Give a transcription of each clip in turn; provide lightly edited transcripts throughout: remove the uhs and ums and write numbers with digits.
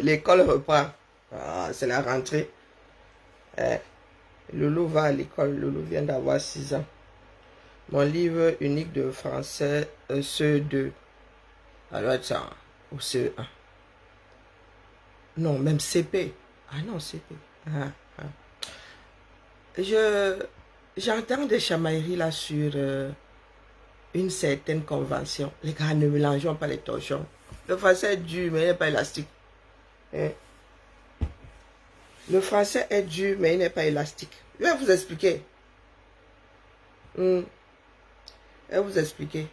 L'école reprend. Ah, c'est la rentrée. Eh, Loulou va à l'école. Loulou vient d'avoir 6 ans. Mon livre unique de français, CE2. Alors, ça, ou CE1. Non, même CP. Ah non, CP. Ah, ah. J'entends des chamailleries là sur une certaine convention. Les gars, ne mélangeons pas les torchons. Le français est dur, mais il n'est pas élastique. Hein? Le français est dur, mais il n'est pas élastique. Je vais vous expliquer. Je vais vous expliquer.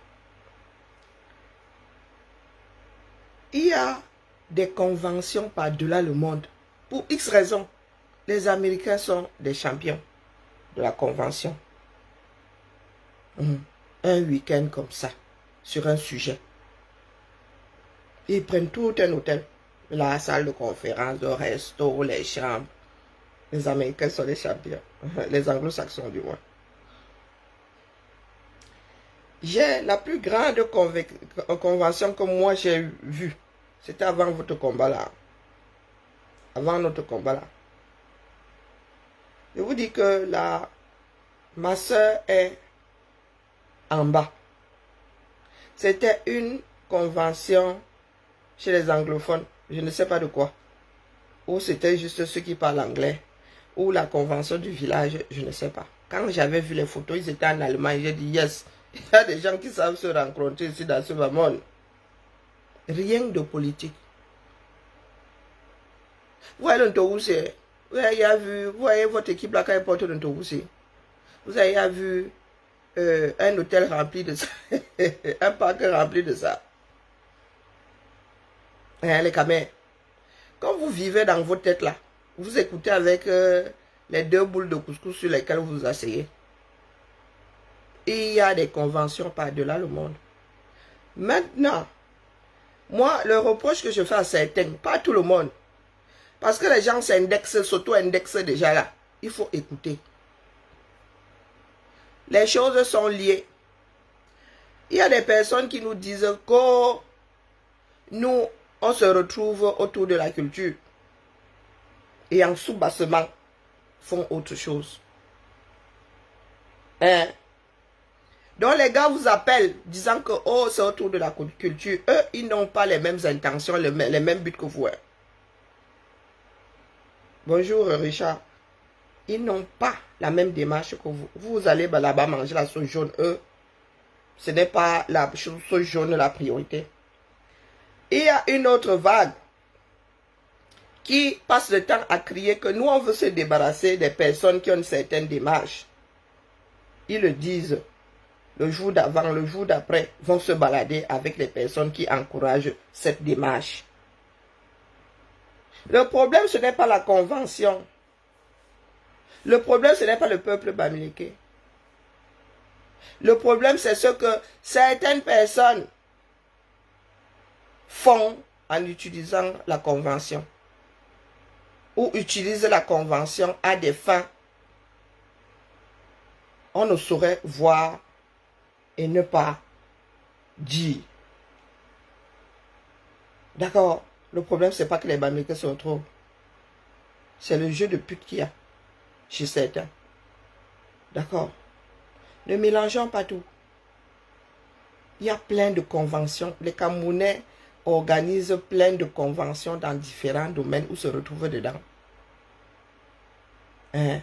Il y a des conventions par-delà le monde. Pour X raisons, les Américains sont des champions de la convention. Un week-end comme ça, sur un sujet. Ils prennent tout un hôtel. La salle de conférence, le resto, les chambres. Les Américains sont les champions. Les anglo-saxons du moins. J'ai la plus grande convention que moi j'ai vue. C'était avant votre combat là. Avant notre combat là. Je vous dis que ma soeur est en bas. C'était une convention chez les anglophones. Je ne sais pas de quoi. Ou c'était juste ceux qui parlent anglais. Ou la convention du village, je ne sais pas. Quand j'avais vu les photos, ils étaient en Allemagne. J'ai dit yes. Il y a des gens qui savent se rencontrer ici dans ce monde. Rien de politique. Vous voyez le Ntogoussé. Vous voyez votre équipe là quand elle porte le Ntogoussé. Vous avez vu un hôtel rempli de ça. Un parc rempli de ça. Les camés. Quand vous vivez dans votre tête là, vous écoutez avec les 2 boules de couscous sur lesquelles vous vous asseyez. Il y a des conventions par-delà le monde. Maintenant, moi, le reproche que je fais à certains, pas tout le monde, parce que les gens s'indexent, s'auto-indexent déjà là. Il faut écouter. Les choses sont liées. Il y a des personnes qui nous disent que nous, on se retrouve autour de la culture. Et en sous-bassement, font autre chose. Hein? Donc les gars vous appellent disant que oh, c'est autour de la culture. Eux, ils n'ont pas les mêmes intentions, les mêmes buts que vous. Hein. Bonjour Richard. Ils n'ont pas la même démarche que vous. Vous allez là-bas manger la sauce jaune. Eux, ce n'est pas la sauce jaune la priorité. Il y a une autre vague qui passe le temps à crier que nous, on veut se débarrasser des personnes qui ont une certaine démarche. Ils le disent. Le jour d'avant, le jour d'après, vont se balader avec les personnes qui encouragent cette démarche. Le problème, ce n'est pas la convention. Le problème, ce n'est pas le peuple bamileke. Le problème, c'est ce que certaines personnes font en utilisant la convention. Ou utilisent la convention à des fins. On ne saurait voir et ne pas dire. D'accord? Le problème, ce n'est pas que les Bamileke se retrouvent. C'est le jeu de pute qu'il y a chez certains. D'accord? Ne mélangeons pas tout. Il y a plein de conventions. Les Camerounais organisent plein de conventions dans différents domaines où se retrouvent dedans. Hein?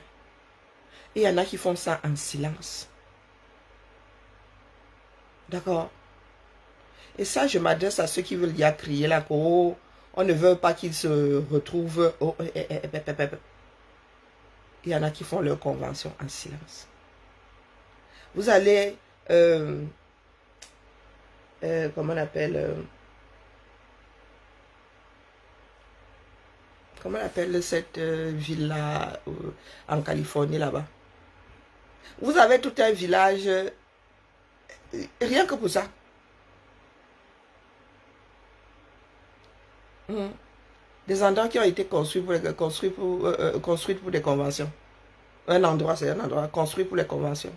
Et il y en a qui font ça en silence. D'accord? Et ça, je m'adresse à ceux qui veulent y crier là, oh, on ne veut pas qu'ils se retrouvent. Oh, il y en a qui font leur convention en silence. Vous allez, comment on appelle, comment on appelle cette ville-là en Californie là-bas? Vous avez tout un village, rien que pour ça. Des endroits qui ont été construits pour des conventions. Un endroit, c'est un endroit construit pour les conventions.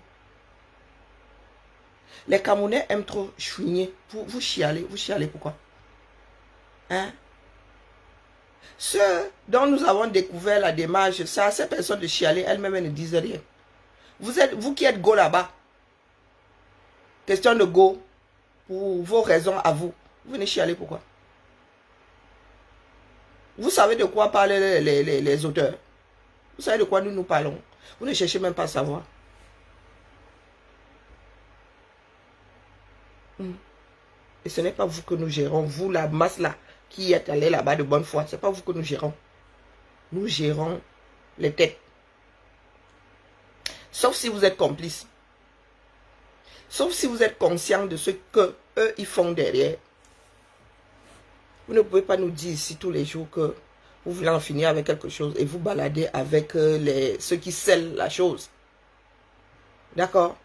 Les Camerounais aiment trop chouiner. Vous chialez pourquoi? Hein? Ceux dont nous avons découvert la démarche, ça, ces personnes de chialer, elles-mêmes, elles ne disent rien. Vous qui êtes go là-bas, question de go, pour vos raisons à vous, vous venez chialer pourquoi? Vous savez de quoi parlent les auteurs. Vous savez de quoi nous parlons. Vous ne cherchez même pas à savoir. Et ce n'est pas vous que nous gérons. Vous, la masse là, qui est allée là-bas de bonne foi, ce n'est pas vous que nous gérons. Nous gérons les têtes. Sauf si vous êtes complice. Sauf si vous êtes conscient de ce que eux ils font derrière. Vous ne pouvez pas nous dire ici tous les jours que vous voulez en finir avec quelque chose et vous baladez avec ceux qui scellent la chose. D'accord?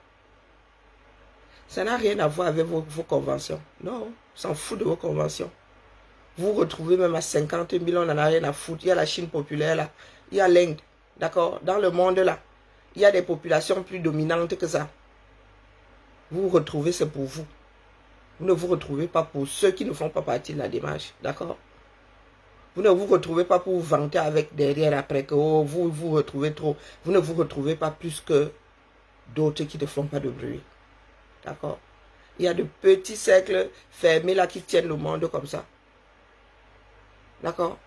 Ça n'a rien à voir avec vos conventions. Non, on s'en fout de vos conventions. Vous vous retrouvez même à 50 000, on n'en a rien à foutre. Il y a la Chine populaire là, il y a l'Inde. D'accord? Dans le monde là, il y a des populations plus dominantes que ça. Vous vous retrouvez, c'est pour vous. Vous ne vous retrouvez pas pour ceux qui ne font pas partie de la démarche. D'accord? Vous ne vous retrouvez pas pour vous vanter avec derrière après que oh, vous vous retrouvez trop. Vous ne vous retrouvez pas plus que d'autres qui ne font pas de bruit. D'accord? Il y a de petits cercles fermés là qui tiennent le monde comme ça. D'accord?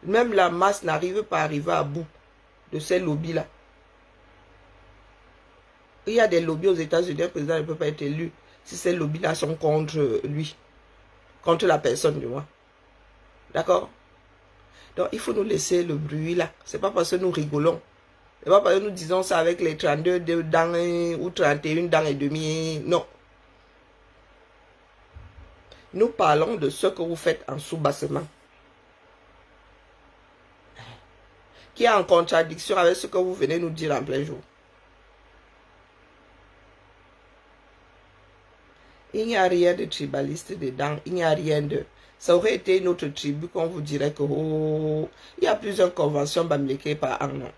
Même la masse n'arrive pas à arriver à bout de ces lobbies-là. Il y a des lobbies aux États-Unis, le président ne peut pas être élu si ces lobbies-là sont contre lui, contre la personne du moins. D'accord? Donc, il faut nous laisser le bruit là. C'est pas parce que nous rigolons. C'est pas parce que nous disons ça avec les 32 dents ou 31 dents et demi. Non. Nous parlons de ce que vous faites en sous-bassement. Qui est en contradiction avec ce que vous venez nous dire en plein jour. Il n'y a rien de tribaliste dedans. Il n'y a rien de... Ça aurait été une autre tribu qu'on vous dirait que... Oh, il y a plusieurs conventions Bamileke par an. Non.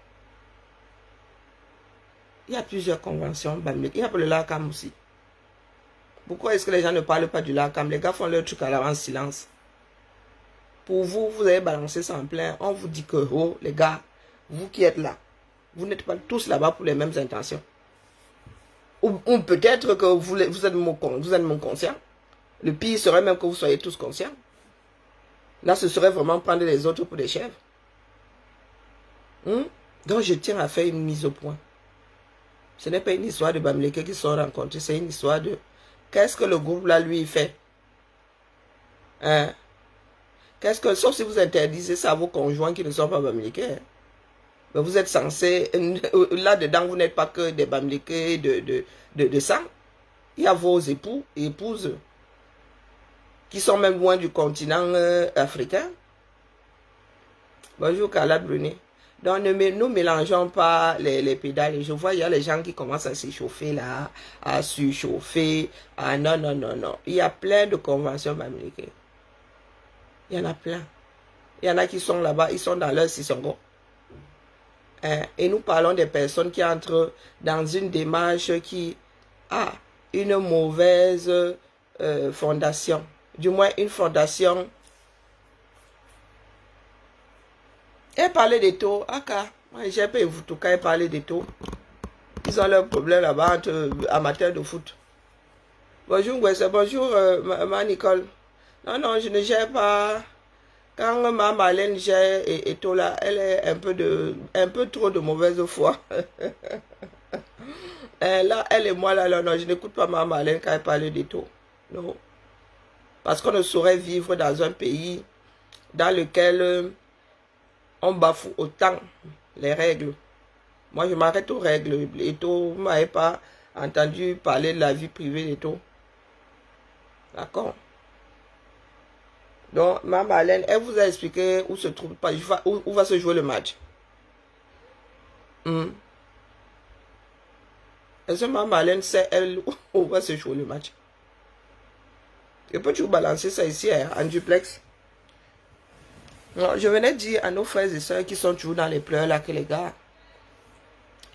Il y a plusieurs conventions Bamileke. Il y a pour le Lakam aussi. Pourquoi est-ce que les gens ne parlent pas du Lakam? Les gars font leur truc à l'avance silence. Pour vous, vous avez balancé ça en plein. On vous dit que, oh, les gars, vous qui êtes là, vous n'êtes pas tous là-bas pour les mêmes intentions. Ou peut-être que vous êtes mon conscient. Le pire serait même que vous soyez tous conscients. Là, ce serait vraiment prendre les autres pour des chèvres. Donc, je tiens à faire une mise au point. Ce n'est pas une histoire de Bamileke qui sont rencontrés, c'est une histoire de... Qu'est-ce que le groupe là, lui, fait? Hein? Qu'est-ce que... Sauf si vous interdisez ça à vos conjoints qui ne sont pas Bamileke. Hein? Mais vous êtes censé... Là-dedans, vous n'êtes pas que des Bamileke de sang. Il y a vos époux et épouses qui sont même loin du continent africain. Bonjour Carla Brunet. Donc nous mélangeons pas les pédales. Je vois, il y a les gens qui commencent à s'échauffer là, à surchauffer. Ah non, non, non, non. Il y a plein de conventions américaines. Il y en a plein. Il y en a qui sont là-bas, ils sont dans leur sisongo. Et nous parlons des personnes qui entrent dans une démarche qui a une mauvaise fondation. Du moins une fondation. Et parler des taux, moi j'ai pas vous tout cas parler des taux. Ils ont leurs problèmes là-bas entre amateurs de foot. Bonjour Gwesse, bonjour ma Nicole. Non, non, je ne gère pas. Quand ma Marlène gère et taux là, elle est un peu trop de mauvaise foi. Là, elle et moi là, non, je n'écoute pas ma Marlène quand elle parle des taux. Non. Parce qu'on ne saurait vivre dans un pays dans lequel on bafoue autant les règles. Moi, je m'arrête aux règles. Les taux, vous ne m'avez pas entendu parler de la vie privée des taux. D'accord? Donc, ma Marlène, elle vous a expliqué où se trouve, où va se jouer le match. Est-ce que ma Marlène sait, elle, où va se jouer le match? Je peux toujours balancer ça ici, hein, en duplex. Non, je venais dire à nos frères et sœurs qui sont toujours dans les pleurs là que les gars,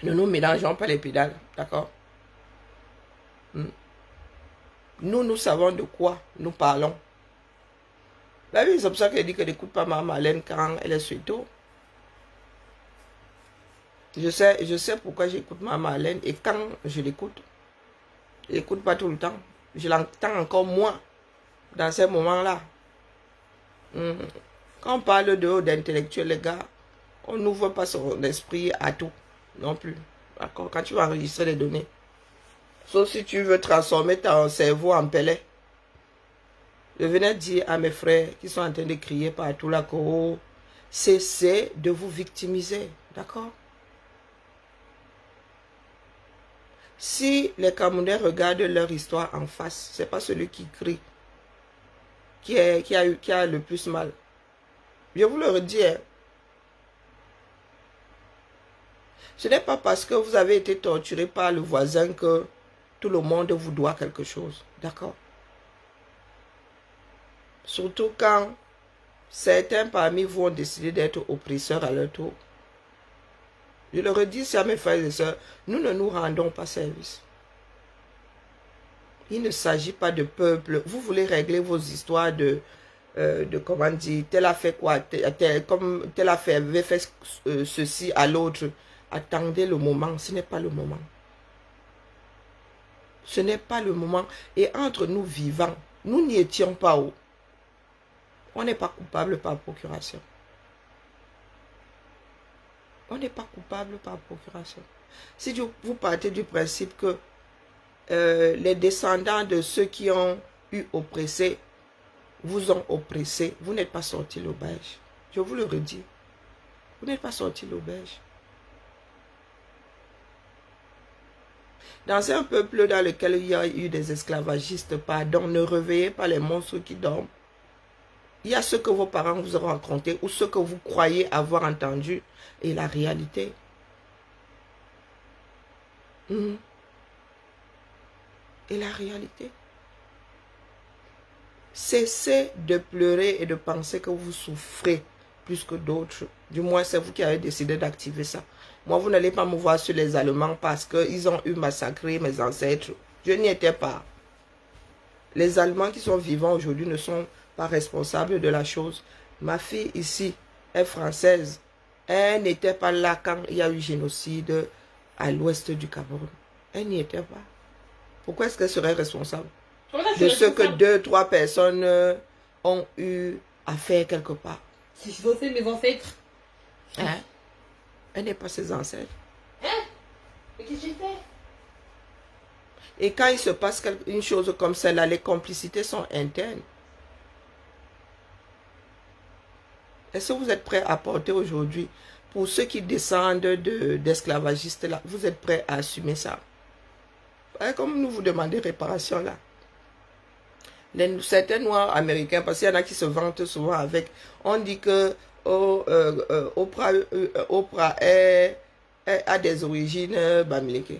ne nous mélangeons pas les pédales, d'accord? Nous savons de quoi nous parlons. Bah oui, c'est pour ça qu'elle dit qu'elle n'écoute pas ma Marlène quand elle est sur tôt. Je sais pourquoi j'écoute ma Marlène et quand je l'écoute. Je l'écoute pas tout le temps. Je l'entends encore moins dans ces moments-là. Quand on parle d'intellectuel, les gars, on n'ouvre pas son esprit à tout non plus. D'accord? Quand tu vas enregistrer les données. Sauf si tu veux transformer ton cerveau en pellet. Je venais dire à mes frères qui sont en train de crier partout là que oh, cessez de vous victimiser. D'accord? Si les Camerounais regardent leur histoire en face, c'est pas celui qui crie qui a le plus mal. Je vous le redis. Ce n'est pas parce que vous avez été torturé par le voisin que tout le monde vous doit quelque chose. D'accord? Surtout quand certains parmi vous ont décidé d'être oppresseurs à leur tour. Je le redis à mes frères et sœurs, nous ne nous rendons pas service. Il ne s'agit pas de peuple. Vous voulez régler vos histoires de comment dire, tel a fait quoi, tel a fait, avait fait ceci à l'autre. Attendez le moment, ce n'est pas le moment. Ce n'est pas le moment. Et entre nous vivants, nous n'y étions pas où. On n'est pas coupable par procuration. On n'est pas coupable par procuration. Si vous partez du principe que les descendants de ceux qui ont eu oppressé vous ont oppressé, vous n'êtes pas sorti l'auberge. Je vous le redis. Vous n'êtes pas sorti l'auberge. Dans un peuple dans lequel il y a eu des esclavagistes, pardon, ne réveillez pas les monstres qui dorment. Il y a ce que vos parents vous ont raconté ou ce que vous croyez avoir entendu et la réalité. Et la réalité. Cessez de pleurer et de penser que vous souffrez plus que d'autres. Du moins, c'est vous qui avez décidé d'activer ça. Moi, vous n'allez pas me voir sur les Allemands parce qu'ils ont eu massacré mes ancêtres. Je n'y étais pas. Les Allemands qui sont vivants aujourd'hui ne sont pas responsables de la chose. Ma fille ici est française. Elle n'était pas là quand il y a eu génocide à l'ouest du Cameroun. Elle n'y était pas. Pourquoi est-ce qu'elle serait responsable de ce que 2-3 personnes ont eu à faire quelque part? Si je faisais mes ancêtres. Hein? Elle n'est pas ses ancêtres. Hein? Mais qu'est-ce que j'ai fait? Et quand il se passe une chose comme celle-là, les complicités sont internes. Est-ce que vous êtes prêts à porter aujourd'hui, pour ceux qui descendent d'esclavagistes là, vous êtes prêts à assumer ça? Comme nous vous demandez réparation là. Certains noirs américains, parce qu'il y en a qui se vantent souvent avec, on dit que Oprah a des origines bamileke.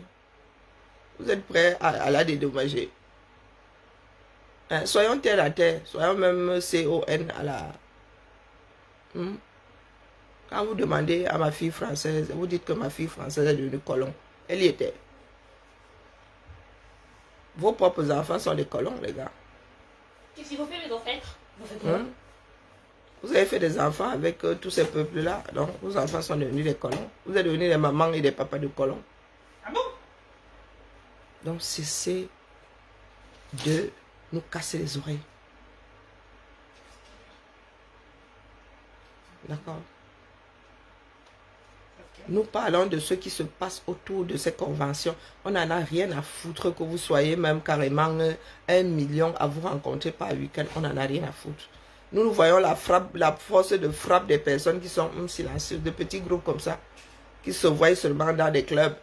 Vous êtes prêts à la dédommager? Hein, soyons terre à terre, soyons même CON à la... Quand vous demandez à ma fille française, vous dites que ma fille française est devenue colon. Elle y était. Vos propres enfants sont des colons, les gars. Qu'est-ce qu'ils ont fait, mes ancêtres? Vous avez fait des enfants avec tous ces peuples-là. Donc, vos enfants sont devenus des colons. Vous êtes devenus des mamans et des papas de colons. Ah bon? Donc, cessez de nous casser les oreilles. D'accord? Nous parlons de ce qui se passe autour de ces conventions. On n'en a rien à foutre que vous soyez même carrément 1 million à vous rencontrer par week-end. On n'en a rien à foutre. Nous voyons la force de frappe des personnes qui sont silencieuses, de petits groupes comme ça, qui se voient seulement dans des clubs.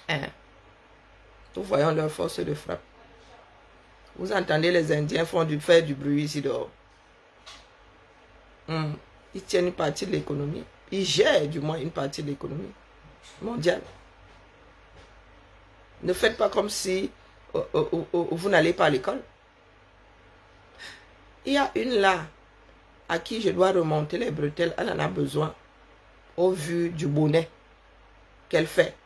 Hein? Nous voyons leur force de frappe. Vous entendez les Indiens faire du bruit ici dehors. Ils tiennent une partie de l'économie. Ils gèrent du moins une partie de l'économie mondiale. Ne faites pas comme si vous n'allez pas à l'école. Il y a une là à qui je dois remonter les bretelles. Elle en a besoin au vu du bonnet qu'elle fait.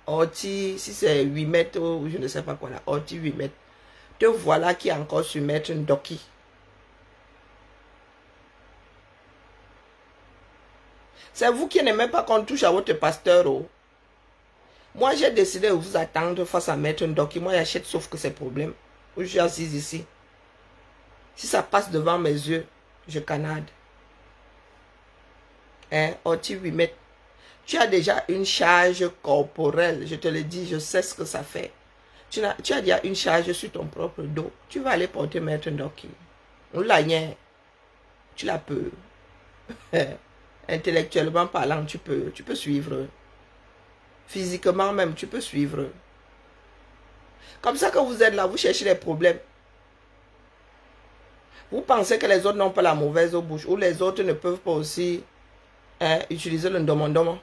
Orti, si c'est 8 mètres ou je ne sais pas quoi là, orti 8 mètres. Te voilà qui est encore sur mettre un doki. C'est vous qui n'aimez pas qu'on touche à votre pasteur. Oh. Moi, j'ai décidé de vous attendre face à Maître Ndoki. Moi, j'achète sauf que ces problèmes. Je suis assise ici. Si ça passe devant mes yeux, je canade. Hein? Oti Wimet. Tu as déjà une charge corporelle. Je te le dis, je sais ce que ça fait. Tu as déjà une charge sur ton propre dos. Tu vas aller porter Maître Ndoki. On l'a nié. Tu la peux. Intellectuellement parlant, tu peux suivre. Physiquement même, tu peux suivre. Comme ça, quand vous êtes là, vous cherchez les problèmes. Vous pensez que les autres n'ont pas la mauvaise bouche ou les autres ne peuvent pas aussi utiliser le ndomondoma.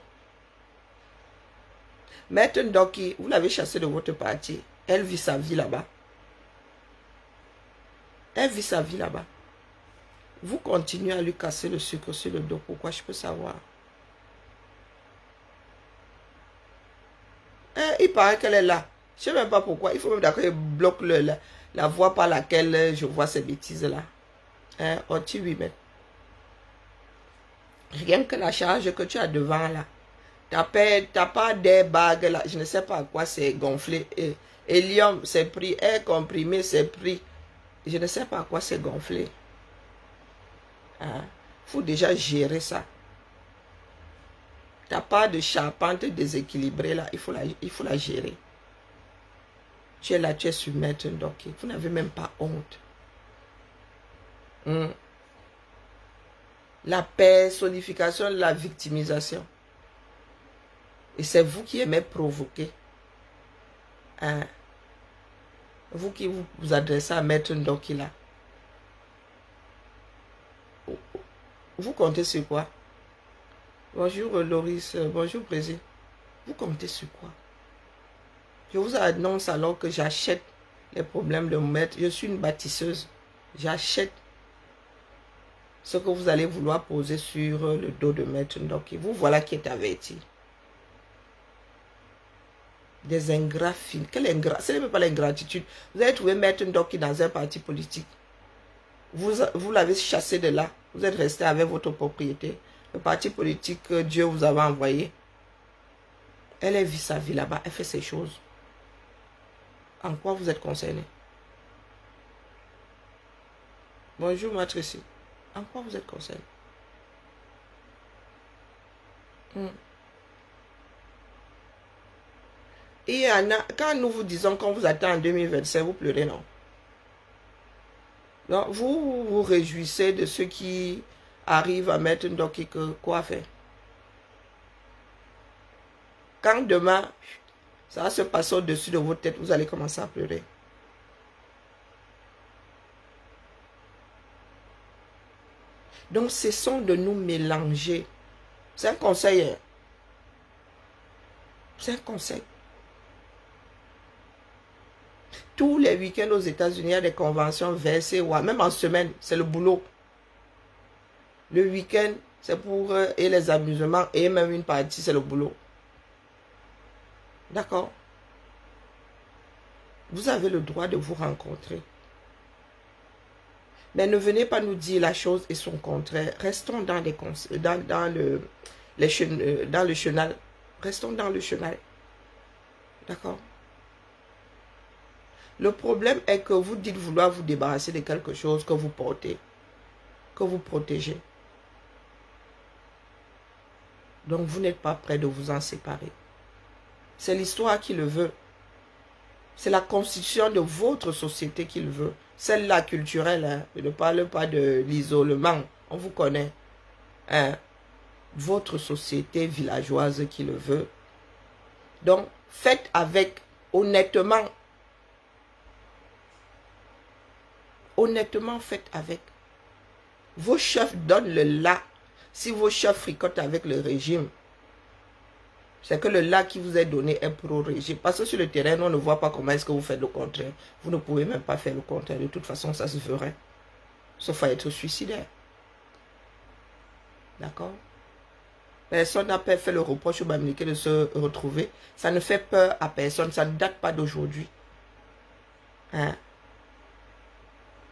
Maître Ndoki, vous l'avez chassé de votre parti. Elle vit sa vie là-bas. Elle vit sa vie là-bas. Vous continuez à lui casser le sucre sur le dos. Pourquoi? Je peux savoir. Il paraît qu'elle est là. Je ne sais même pas pourquoi. Il faut même d'accord, il bloque la voie par laquelle je vois ces bêtises-là. Oti Wimet. Rien que la charge que tu as devant là. T'as pas des bagues là. Je ne sais pas à quoi c'est gonflé. Hélium, c'est pris. Air comprimé, c'est pris. Je ne sais pas à quoi c'est gonflé. Il faut déjà gérer ça. T'as pas de charpente déséquilibrée là. Il faut la gérer. Tu es là, tu es sur Maître Ndoki. Vous n'avez même pas honte. La personnification de la victimisation. Et c'est vous qui aimez provoquer. Vous qui vous adressez à Maître Ndoki là. Vous comptez sur quoi? Bonjour Loris, bonjour Brésil. Vous comptez sur quoi? Je vous annonce alors que j'achète les problèmes de Maître. Je suis une bâtisseuse. J'achète ce que vous allez vouloir poser sur le dos de Maître Ndoki. Vous voilà qui est averti. Des ingrats fines. Quel ingrat? Ce n'est même pas l'ingratitude. Vous avez trouvé Maître Ndoki dans un parti politique. Vous l'avez chassé de là. Vous êtes resté avec votre propriété. Le parti politique que Dieu vous avait envoyé. Elle vit sa vie là-bas. Elle fait ses choses. En quoi vous êtes concerné? Bonjour Matricie. En quoi vous êtes concerné? Et quand nous vous disons qu'on vous attend en 2025, vous pleurez, non? Non, vous vous réjouissez de ceux qui arrivent à mettre Ndoki que quoi faire? Quand demain, ça va se passer au-dessus de votre tête, vous allez commencer à pleurer. Donc, cessons de nous mélanger. C'est un conseil. Hein? C'est un conseil. Tous les week-ends aux États-Unis, il y a des conventions versées, même en semaine, c'est le boulot. Le week-end, c'est pour et les amusements, et même une partie, c'est le boulot. D'accord? Vous avez le droit de vous rencontrer. Mais ne venez pas nous dire la chose et son contraire. Restons dans le chenal. Restons dans le chenal. D'accord? Le problème est que vous dites vouloir vous débarrasser de quelque chose que vous portez, que vous protégez. Donc vous n'êtes pas prêt de vous en séparer. C'est l'histoire qui le veut. C'est la constitution de votre société qui le veut. Celle-là culturelle, hein. Je ne parle pas de l'isolement. On vous connaît. Hein. Votre société villageoise qui le veut. Donc, faites avec honnêtement. Honnêtement, faites avec. Vos chefs donnent le là. Si vos chefs fricotent avec le régime, c'est que le là qui vous est donné est pro-régime. Parce que sur le terrain, on ne voit pas comment est-ce que vous faites le contraire. Vous ne pouvez même pas faire le contraire. De toute façon, ça se ferait. Sauf à être suicidaire. D'accord? Personne n'a pas fait le reproche au Bamileke de se retrouver. Ça ne fait peur à personne. Ça ne date pas d'aujourd'hui. Hein?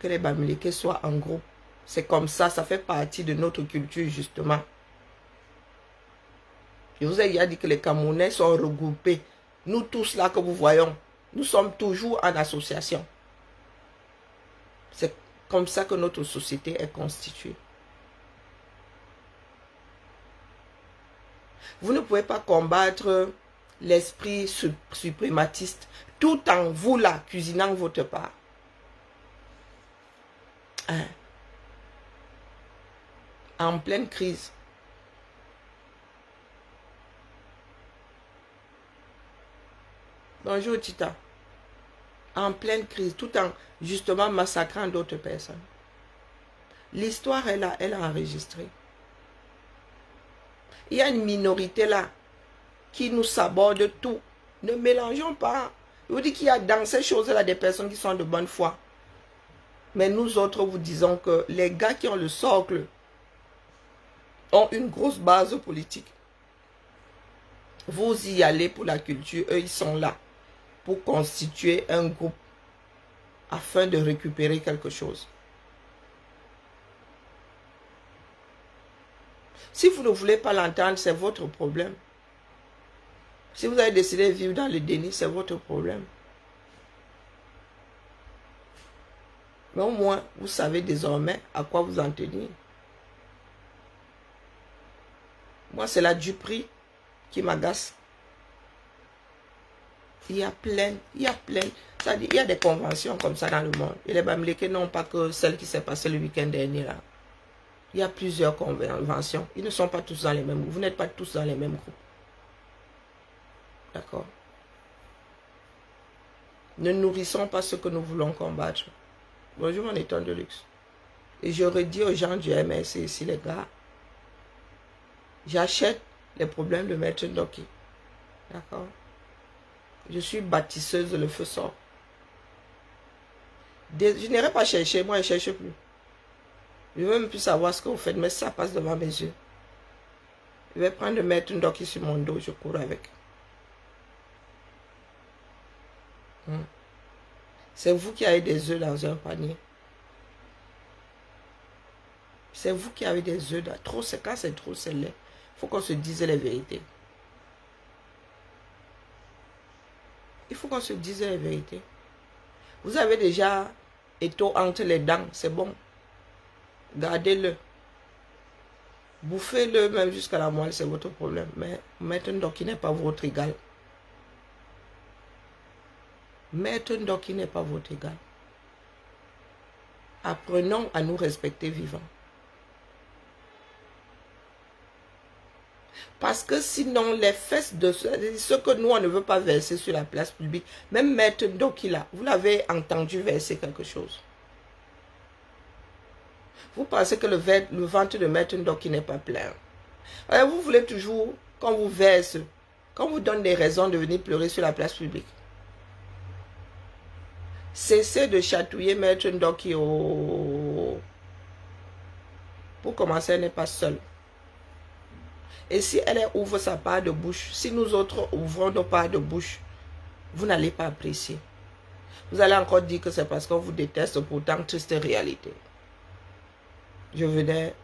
Que les Bamileke soient en groupe. C'est comme ça. Ça fait partie de notre culture, justement. Je vous ai déjà dit que les Camerounais sont regroupés. Nous tous là que vous voyons, nous sommes toujours en association. C'est comme ça que notre société est constituée. Vous ne pouvez pas combattre l'esprit suprématiste tout en vous là cuisinant votre part. Hein? En pleine crise. Bonjour Tita. En pleine crise, tout en justement massacrant d'autres personnes. L'histoire est là, elle a enregistré. Il y a une minorité là qui nous saborde tout. Ne mélangeons pas. Je vous dis qu'il y a dans ces choses-là des personnes qui sont de bonne foi. Mais nous autres vous disons que les gars qui ont le socle ont une grosse base politique. Vous y allez pour la culture, eux ils sont là pour constituer un groupe afin de récupérer quelque chose. Si vous ne voulez pas l'entendre, c'est votre problème. Si vous avez décidé de vivre dans le déni, c'est votre problème. Mais au moins, vous savez désormais à quoi vous en tenir. Moi, c'est la duperie qui m'agace. Il y a plein. C'est-à-dire, il y a des conventions comme ça dans le monde. Et les Bamileke n'ont pas que celle qui s'est passée le week-end dernier là. Il y a plusieurs conventions. Ils ne sont pas tous dans les mêmes groupes. Vous n'êtes pas tous dans les mêmes groupes. D'accord? Ne nourrissons pas ce que nous voulons combattre. Bonjour mon étonne de luxe. Et je redis aux gens du MSC ici, les gars. J'achète les problèmes de Maître Ndoki. D'accord? Je suis bâtisseuse de le feu sort. Je n'irai pas chercher, moi je ne cherche plus. Je ne veux même plus savoir ce que vous faites, mais ça passe devant mes yeux. Je vais prendre le Maître Ndoki sur mon dos, je cours avec. C'est vous qui avez des œufs dans un panier. C'est vous qui avez des œufs dans... Trop, c'est quand c'est trop, c'est laid. Il faut qu'on se dise les vérités. Il faut qu'on se dise les vérités. Vous avez déjà étau entre les dents, c'est bon. Gardez-le. Bouffez-le même jusqu'à la moelle, c'est votre problème. Mais Maître Ndoki n'est pas votre égal. Maître Ndoki n'est pas votre égal. Apprenons à nous respecter vivants. Parce que sinon, les fesses de ce que nous, on ne veut pas verser sur la place publique, même Maître Ndoki là, vous l'avez entendu verser quelque chose. Vous pensez que le ventre de Maître Ndoki n'est pas plein. Alors, vous voulez toujours, quand vous verse, quand vous donne des raisons de venir pleurer sur la place publique. Cessez de chatouiller Maître Ndoki. Pour commencer, elle n'est pas seule. Et si elle ouvre sa part de bouche, si nous autres ouvrons nos parts de bouche, vous n'allez pas apprécier. Vous allez encore dire que c'est parce qu'on vous déteste, pourtant triste réalité. Je venais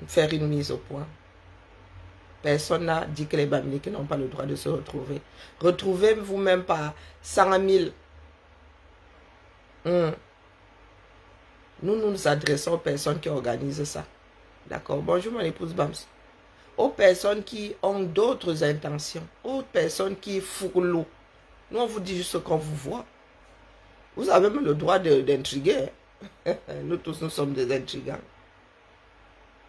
faire une mise au point. Personne n'a dit que les Bamileke n'ont pas le droit de se retrouver. Retrouvez-vous même par 100 000. Nous nous adressons aux personnes qui organisent ça. D'accord? Bonjour mon épouse Bams. Aux personnes qui ont d'autres intentions. Aux personnes qui fourlent. Nous on vous dit juste ce qu'on vous voit. Vous avez même le droit d'intriguer. Nous tous nous sommes des intrigants.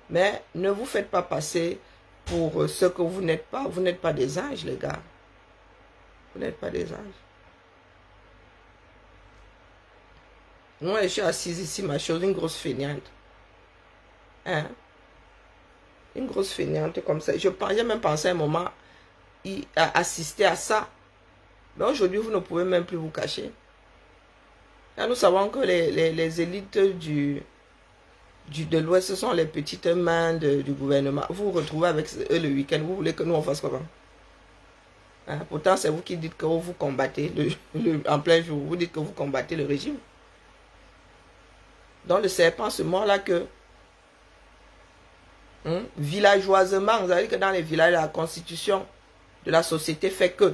Mais ne vous faites pas passer pour ce que vous n'êtes pas. Vous n'êtes pas des anges les gars. Vous n'êtes pas des anges. Moi je suis assise ici ma chose, une grosse fainéante. Hein? Une grosse fainéante comme ça. J'ai même pensé à un moment à assister à ça. Mais aujourd'hui, vous ne pouvez même plus vous cacher. Là, nous savons que les élites de l'Ouest, ce sont les petites mains du gouvernement. Vous vous retrouvez avec eux le week-end. Vous voulez que nous on fasse comment? Hein? Pourtant, c'est vous qui dites que vous combattez en plein jour. Vous dites que vous combattez le régime. Donc le serpent se mord là que Villageoisement, vous savez que dans les villages, la constitution de la société fait que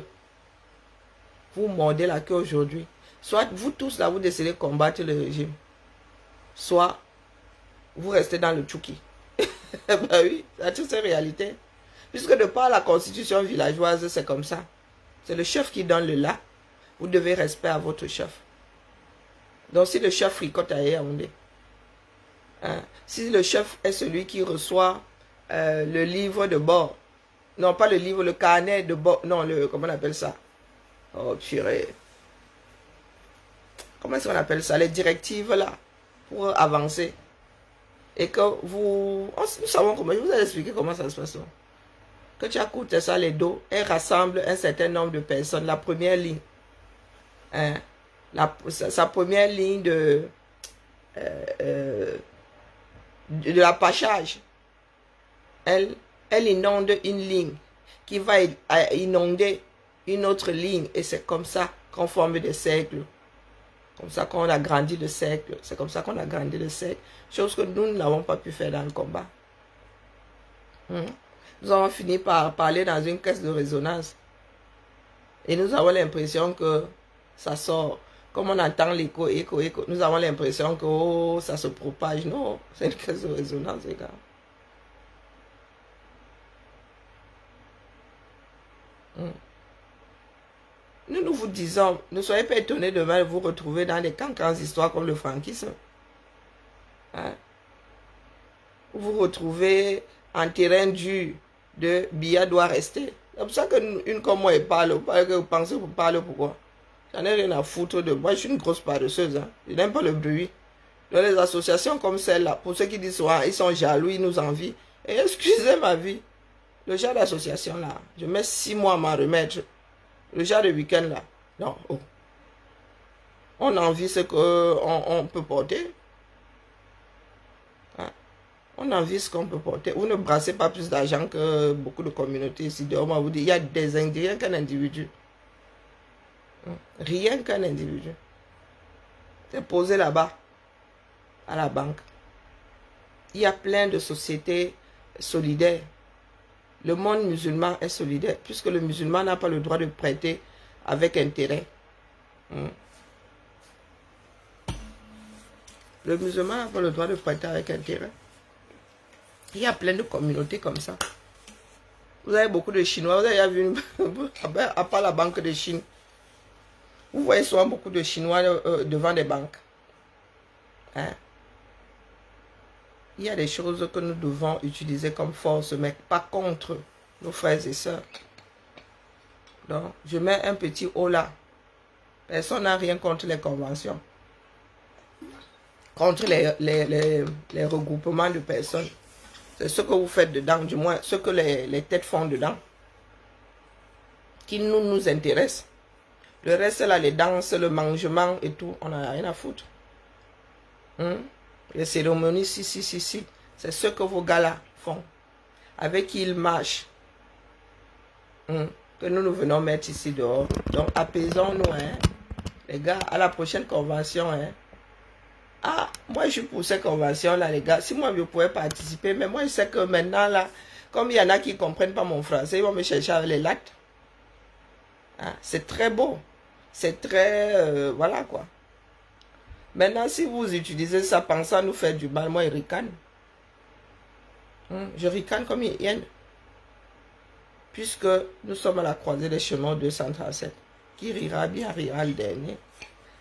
vous mordez la queue aujourd'hui. Soit vous tous là, vous décidez de combattre le régime. Soit vous restez dans le tchouki. Ben oui, c'est toutes ces réalités. Puisque de par la constitution villageoise, c'est comme ça. C'est le chef qui donne le là. Vous devez respect à votre chef. Donc si le chef fricote à Yaoundé, si le chef est celui qui reçoit le livre de bord, non pas le livre, le carnet de bord, non, comment on appelle ça? Oh purée. Comment est-ce qu'on appelle ça? Les directives là, pour avancer. Et que nous savons comment, je vous ai expliqué comment ça se passe. Que tu accoutes ça les dos, elle rassemble un certain nombre de personnes, la première ligne. Sa première ligne de l'appâchage. Elle inonde une ligne qui va inonder une autre ligne. Et c'est comme ça qu'on forme des cercles. Comme ça qu'on a grandi le cercle. C'est comme ça qu'on a grandi le cercle. Chose que nous n'avons pas pu faire dans le combat. Nous avons fini par parler dans une caisse de résonance. Et nous avons l'impression que ça sort. Comme on entend l'écho, écho, nous avons l'impression que ça se propage. Non, c'est une caisse de résonance, les gars. Nous vous disons, ne soyez pas étonnés demain de vous retrouver dans des cancans histoires comme le franquisme. Vous vous retrouvez en terrain dur de Biya doit rester. C'est pour ça qu'une comme moi, elle parle. Vous pensez que vous parlez pourquoi? J'en ai rien à foutre de moi. Je suis une grosse paresseuse. Je n'aime pas le bruit. Dans les associations comme celle-là, pour ceux qui disent ils sont jaloux, ils nous envient. Et excusez ma vie. Le genre d'association là, je mets 6 mois à m'en remettre. Le genre de week-end là, non. On envie ce qu'on peut porter. On envie ce qu'on peut porter. Vous ne brassez pas plus d'argent que beaucoup de communautés ici. On va vous dire, il y a des individus, rien qu'un individu. Rien qu'un individu. C'est posé là-bas, à la banque. Il y a plein de sociétés solidaires. Le monde musulman est solidaire, puisque le musulman n'a pas le droit de prêter avec intérêt. Le musulman n'a pas le droit de prêter avec intérêt. Il y a plein de communautés comme ça. Vous avez beaucoup de Chinois. Vous avez vu, à part la Banque de Chine, vous voyez souvent beaucoup de Chinois devant des banques. Il y a des choses que nous devons utiliser comme force, mais pas contre nos frères et sœurs. Donc, je mets un petit haut là. Personne n'a rien contre les conventions. Contre les regroupements de personnes. C'est ce que vous faites dedans, du moins ce que les têtes font dedans, qui nous intéresse. Le reste là, les danses, le mangement et tout, on n'a rien à foutre. Les cérémonies, si. C'est ce que vos gars-là font. Avec qui ils marchent. Que nous venons mettre ici dehors. Donc, apaisons-nous, les gars, à la prochaine convention, moi, je suis pour cette convention-là, les gars. Si moi, je pouvais participer, mais moi, je sais que maintenant, là, comme il y en a qui ne comprennent pas mon français, ils vont me chercher avec les lattes. C'est très beau. C'est très... voilà, quoi. Maintenant, si vous utilisez ça pensant à nous faire du mal, moi, je ricane. Je ricane comme une hyène. Puisque nous sommes à la croisée des chemins 237. Qui rira bien, rira le dernier.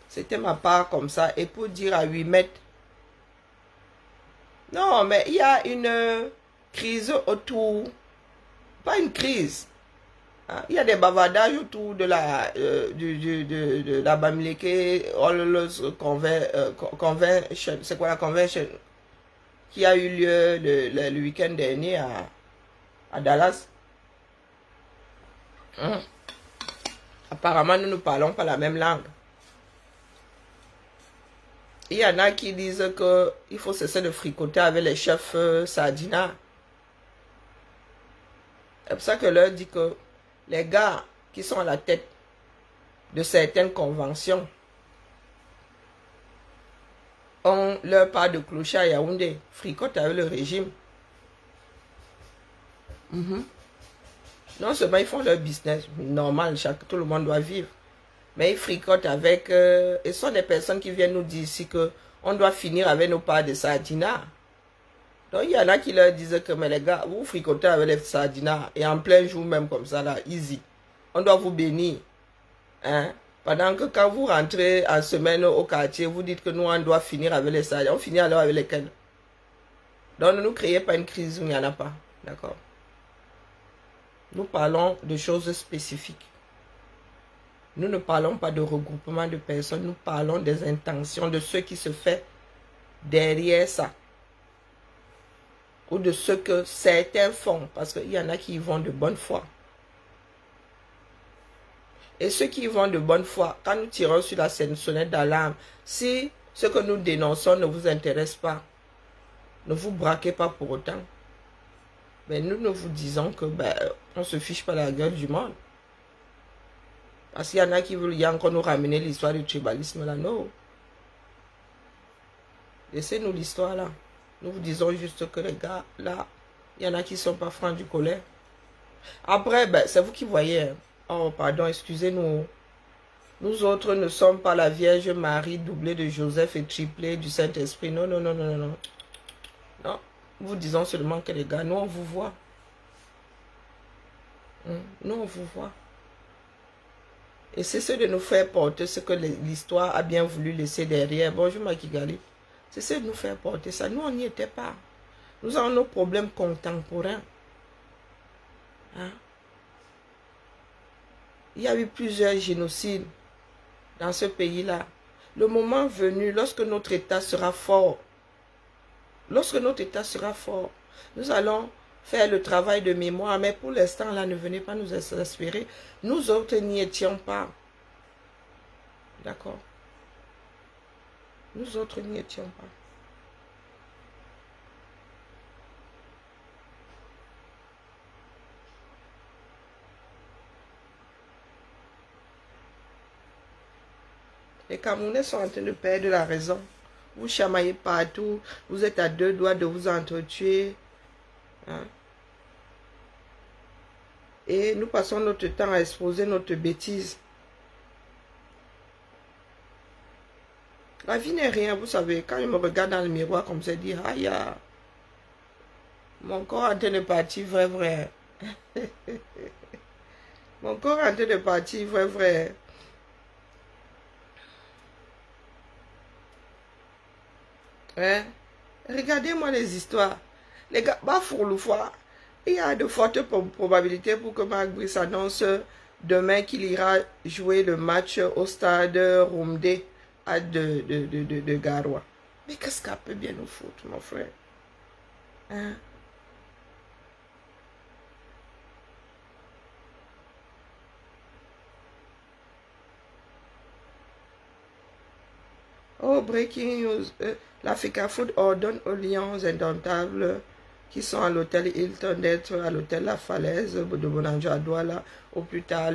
C'était ma part comme ça. Et pour dire à 8 mètres. Non, mais il y a une crise autour. Pas une crise. Il y a des bavardages autour de la Bamileke Convention. C'est quoi la convention? Qui a eu lieu le week-end dernier à Dallas. Apparemment, nous ne parlons pas la même langue. Il y en a qui disent qu'il faut cesser de fricoter avec les chefs Sardina. C'est pour ça que leur dit que les gars qui sont à la tête de certaines conventions ont leur part de clochard à Yaoundé, fricotent avec le régime. Non seulement ils font leur business, normal, tout le monde doit vivre. Mais ils fricotent avec... et ce sont des personnes qui viennent nous dire ici que on doit finir avec nos parts de sardinats. Donc il y en a qui leur disent que mais les gars, vous fricotez avec les sardinats et en plein jour même comme ça là, easy. On doit vous bénir. Hein? Pendant que quand vous rentrez en semaine au quartier, vous dites que nous on doit finir avec les sardinats. On finit alors avec lesquels? Donc ne nous créez pas une crise où il n'y en a pas. D'accord? Nous parlons de choses spécifiques. Nous ne parlons pas de regroupement de personnes, nous parlons des intentions, de ce qui se fait derrière ça. Ou de ce que certains font, parce qu'il y en a qui y vont de bonne foi. Et ceux qui y vont de bonne foi, quand nous tirons sur la sonnette d'alarme, si ce que nous dénonçons ne vous intéresse pas, ne vous braquez pas pour autant. Mais nous vous disons que on ne se fiche pas la gueule du monde. Parce qu'il y en a qui veulent encore nous ramener l'histoire du tribalisme là. Non. Laissez-nous l'histoire là. Nous vous disons juste que les gars, là, il y en a qui ne sont pas francs du colère. Après, c'est vous qui voyez. Hein. Oh, pardon, excusez-nous. Nous autres ne sommes pas la Vierge Marie doublée de Joseph et triplée du Saint-Esprit. Non, non, non, non, non. Non, nous vous disons seulement que les gars, nous on vous voit. Nous on vous voit. Et c'est ce de nous faire porter ce que l'histoire a bien voulu laisser derrière. Bonjour Makigali. C'est ce de nous faire porter ça. Nous, on n'y était pas. Nous avons nos problèmes contemporains. Hein? Il y a eu plusieurs génocides dans ce pays-là. Le moment venu, lorsque notre État sera fort, nous allons faire le travail de mémoire. Mais pour l'instant, là, ne venez pas nous exaspérer. Nous autres n'y étions pas. D'accord? Nous autres n'y étions pas. Les Camerounais sont en train de perdre la raison. Vous chamaillez partout. Vous êtes à deux doigts de vous entretuer. Hein? Et nous passons notre temps à exposer notre bêtise. La vie n'est rien, vous savez. Quand je me regarde dans le miroir comme ça, je dis, aïe, mon corps est en train de partir, vrai, vrai. Mon corps est en train de partir, vrai, vrai. Hein? Regardez-moi les histoires. Les gars, il y a de fortes probabilités pour que Marc Brice annonce demain qu'il ira jouer le match au stade Rumde de Garoua. Mais qu'est-ce qu'elle peut bien nous foutre, mon frère? Hein? Oh, breaking news. L'Africa Food ordonne aux lions indomptables qui sont à l'hôtel Hilton d'être à l'hôtel La Falaise de Bonanjo à Douala au plus tard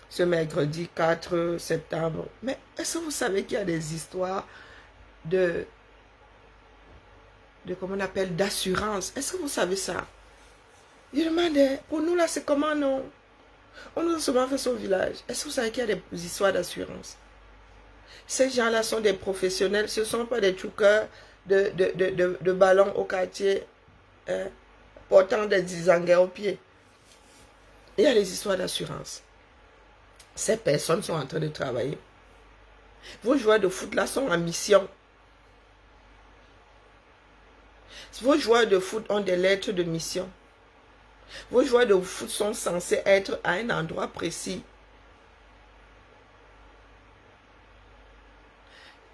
ce mercredi 4 septembre. Mais est-ce que vous savez qu'il y a des histoires de comment on appelle, d'assurance? Est-ce que vous savez ça? Je demandais, pour nous là, c'est comment non? On nous a seulement fait son village. Est-ce que vous savez qu'il y a des histoires d'assurance? Ces gens-là sont des professionnels, ce ne sont pas des choukers de ballons au quartier, hein, portant des zangers au pied. Il y a des histoires d'assurance. Ces personnes sont en train de travailler. Vos joueurs de foot là sont en mission. Vos joueurs de foot ont des lettres de mission. Vos joueurs de foot sont censés être à un endroit précis.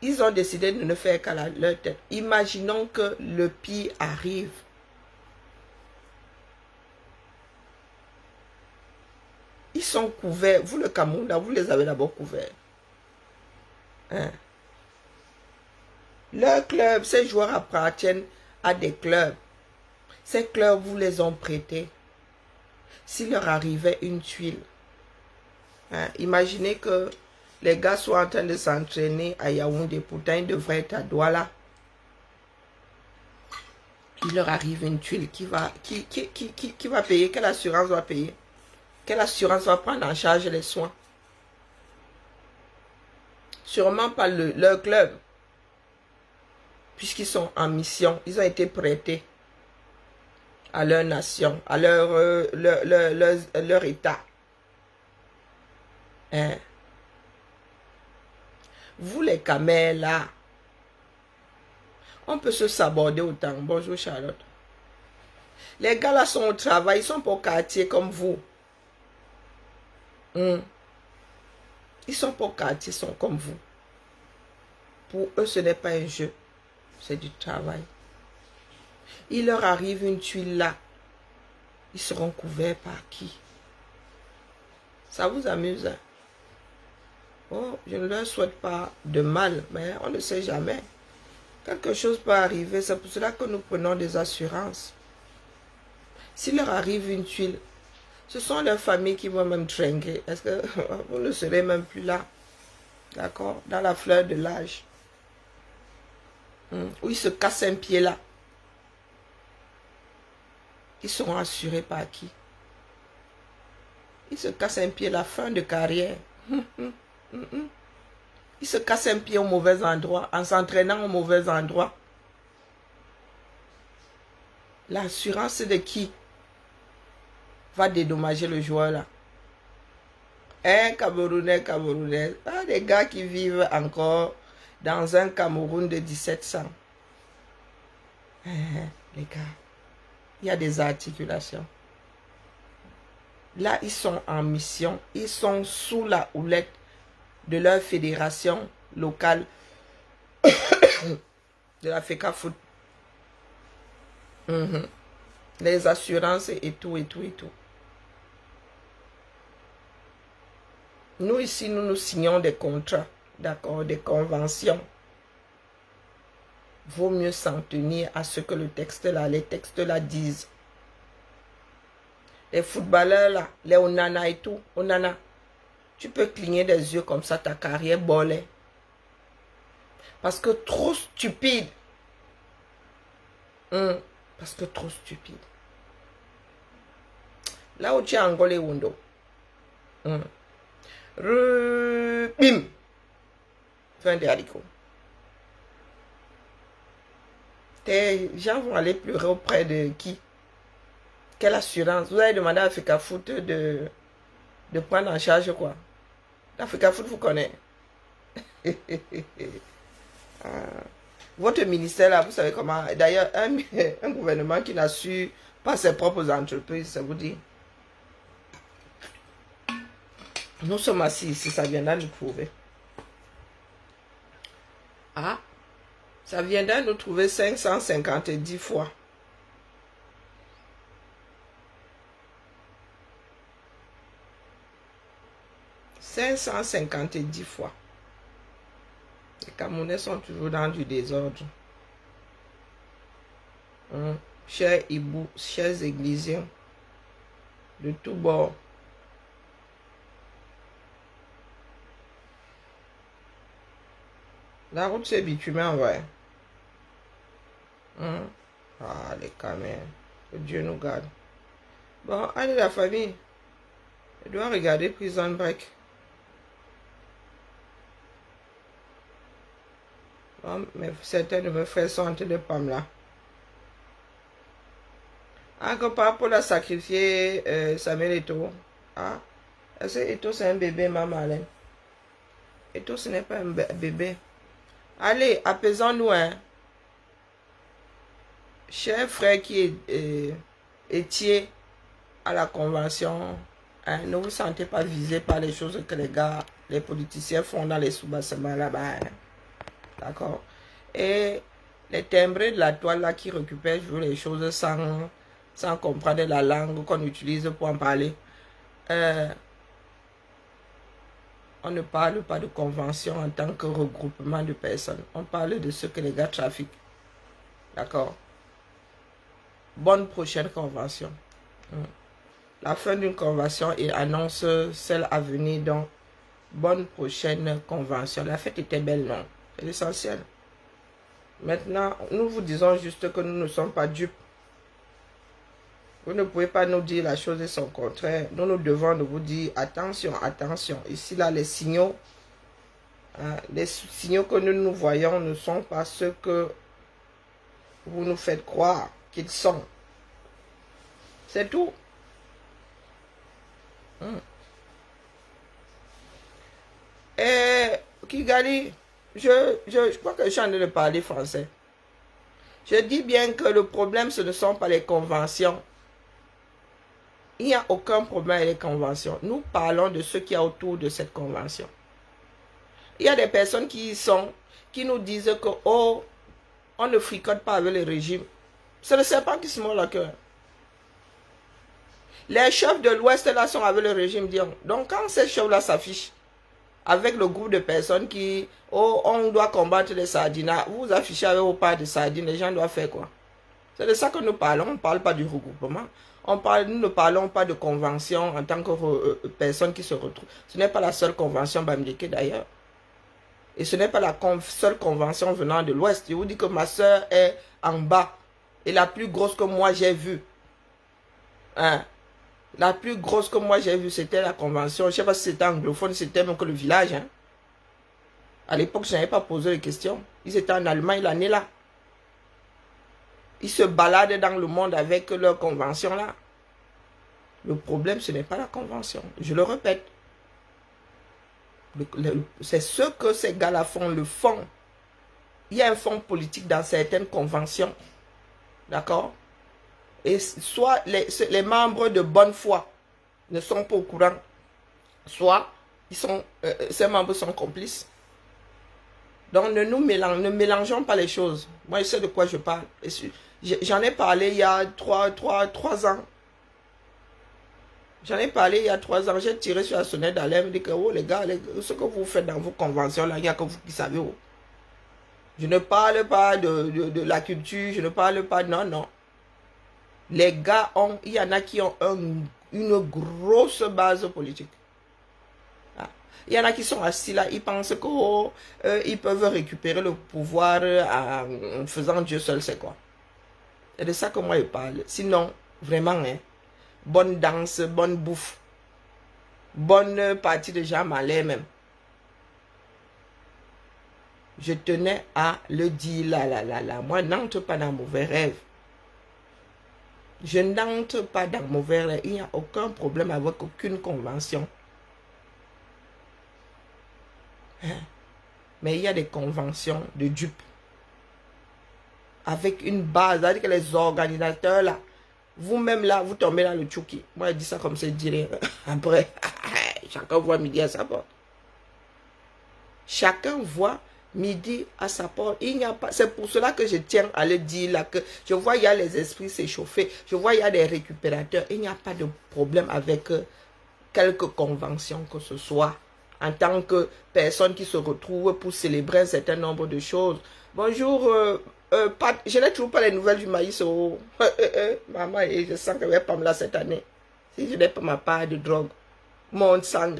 Ils ont décidé de ne faire qu'à leur tête. Imaginons que le pire arrive. Ils sont couverts. Vous, le Cameroun, là, vous les avez d'abord couverts. Hein? Leur club, ces joueurs appartiennent à des clubs. Ces clubs, vous les ont prêtés. S'il leur arrivait une tuile, hein, imaginez que les gars sont en train de s'entraîner à Yaoundé. Pourtant, ils devraient être à Douala. il leur arrive une tuile qui va payer, quelle assurance va payer? Quelle assurance va prendre en charge les soins? Sûrement pas leur club. Puisqu'ils sont en mission, ils ont été prêtés à leur nation, à leur état. Hein? Vous les camels là, on peut se saborder autant. Bonjour Charlotte. Les gars là sont au travail, ils sont pas au quartier comme vous. Ils sont pas au quartier, ils sont comme vous. Pour eux, ce n'est pas un jeu, c'est du travail. Il leur arrive une tuile là. Ils seront couverts par qui? Ça vous amuse? Hein? Oh, je ne leur souhaite pas de mal, mais on ne sait jamais. Quelque chose peut arriver, c'est pour cela que nous prenons des assurances. S'il leur arrive une tuile, ce sont leurs familles qui vont même trinquer. Est-ce que vous ne serez même plus là? D'accord? Dans la fleur de l'âge. Où ils se cassent un pied là. Ils seront assurés par qui? Ils se cassent un pied la fin de carrière. Ils se cassent un pied au mauvais endroit, en s'entraînant au mauvais endroit. L'assurance de qui va dédommager le joueur là? Un Camerounais. Ah, des gars qui vivent encore dans un Cameroun de 1700. Les gars, il y a des articulations. Là, ils sont en mission. Ils sont sous la houlette de leur fédération locale de la FECAFOOT. Les assurances et tout. Nous, ici, nous signons des contrats, d'accord, des conventions. Vaut mieux s'en tenir à ce que les textes là disent. Les footballeurs là, les Onana et tout, Onana, tu peux cligner des yeux comme ça, ta carrière bolée. Parce que trop stupide. Parce que trop stupide. Là où tu as engolé Wundo. Bim. Fin des haricots. Tes gens vont aller pleurer auprès de qui? Quelle assurance? Vous avez demandé à FECAFOOT de prendre en charge quoi? La FECAFOOT vous connaît. Votre ministère là, vous savez comment? D'ailleurs, un gouvernement qui n'assure pas ses propres entreprises, ça vous dit? Nous sommes assis ici, ça viendra nous trouver. Ah, ça viendra nous trouver 550 fois. $550 fois. Les Camerounais sont toujours dans du désordre. Chers hiboux, chers églisiens, de tous bords. La route c'est bitumen, ouais. Ah, les caméras. Que Dieu nous garde. Bon, allez la famille. Je dois regarder Prison Break. Bon, mais certains de mes frères sont en train de Pamela. Encore pas pour la sacrifier Samuel Eto'o. Ah, est-ce que Eto'o c'est un bébé, maman Alain? Eto'o ce n'est pas un bébé. Allez, apaisons-nous, hein. Cher frère qui étiez à la convention, hein, ne vous sentez pas visé par les choses que les politiciens font dans les sous-bassements là-bas. Hein. D'accord? Et les timbrés de la toile là qui récupèrent les choses sans comprendre la langue qu'on utilise pour en parler. On ne parle pas de convention en tant que regroupement de personnes. On parle de ce que les gars trafiquent. D'accord? Bonne prochaine convention. La fin d'une convention et annonce celle à venir. Donc, bonne prochaine convention. La fête était belle, non? C'est l'essentiel. Maintenant, nous vous disons juste que nous ne sommes pas dupes. Vous ne pouvez pas nous dire la chose et son contraire. Nous devons de vous dire attention, attention. Ici, là, les signaux que nous voyons ne sont pas ceux que vous nous faites croire qu'ils sont. C'est tout. Et Kigali, je crois que je suis en train de parler français. Je dis bien que le problème, ce ne sont pas les conventions. Il n'y a aucun problème avec les conventions. Nous parlons de ce qu'il y a autour de cette convention. Il y a des personnes qui nous disent que, oh, on ne fricote pas avec le régime. C'est le serpent qui se mord le cœur. Les chefs de l'Ouest là sont avec le régime Dion. Donc quand ces chefs-là s'affichent avec le groupe de personnes qui, oh, on doit combattre les sardinats, vous affichez avec vos parts de sardines, les gens doivent faire quoi? C'est de ça que nous parlons. On ne parle pas du regroupement. Nous ne parlons pas de convention en tant que personne qui se retrouve. Ce n'est pas la seule convention Bamileke d'ailleurs. Et ce n'est pas la seule convention venant de l'Ouest. Je vous dis que ma soeur est en bas. Et la plus grosse que moi j'ai vue. Hein? La plus grosse que moi j'ai vue, c'était la convention. Je ne sais pas si c'était anglophone, c'était même que le village. Hein? À l'époque, je n'avais pas posé de questions. Ils étaient en Allemagne l'année là. Ils se baladent dans le monde avec leur convention là. Le problème, ce n'est pas la convention. Je le répète. C'est ce que ces gars-là font, le fond. Il y a un fond politique dans certaines conventions. D'accord? Et soit les membres de bonne foi ne sont pas au courant, soit ces membres sont complices. Donc ne mélangeons pas les choses. Moi, je sais de quoi je parle. J'en ai parlé il y a 3 ans. J'en ai parlé il y a 3 ans. J'ai tiré sur la sonnette d'alarme. Je dis que, oh les gars, ce que vous faites dans vos conventions, là, il n'y a que vous qui savez. Oh. Je ne parle pas de la culture. Je ne parle pas... Non. Les gars il y en a qui ont une grosse base politique. Il y en a qui sont assis là, ils pensent qu'ils peuvent récupérer le pouvoir en faisant Dieu seul, c'est quoi. C'est de ça que moi je parle. Sinon, vraiment, hein, bonne danse, bonne bouffe, bonne partie de jambes en l'air même. Je tenais à le dire là. Moi, n'entre pas dans mauvais rêve. Je n'entre pas dans mauvais rêve. Il n'y a aucun problème avec aucune convention. Mais il y a des conventions de dupes. Avec une base. C'est-à-dire que les organisateurs là, vous-même là, vous tombez dans le tchouki. Moi, je dis ça comme ça, je dirais. Après, chacun voit midi à sa porte. Chacun voit midi à sa porte. Il n'y a pas. C'est pour cela que je tiens à le dire là, que je vois il y a les esprits s'échauffer. Je vois il y a des récupérateurs. Il n'y a pas de problème avec quelque convention que ce soit. En tant que personne qui se retrouve pour célébrer un certain nombre de choses. Bonjour, je n'ai toujours pas les nouvelles du maïs. Oh. Maman, je sens qu'elle ne va pas me là cette année. Si je n'ai pas ma part de drogue, mon sang.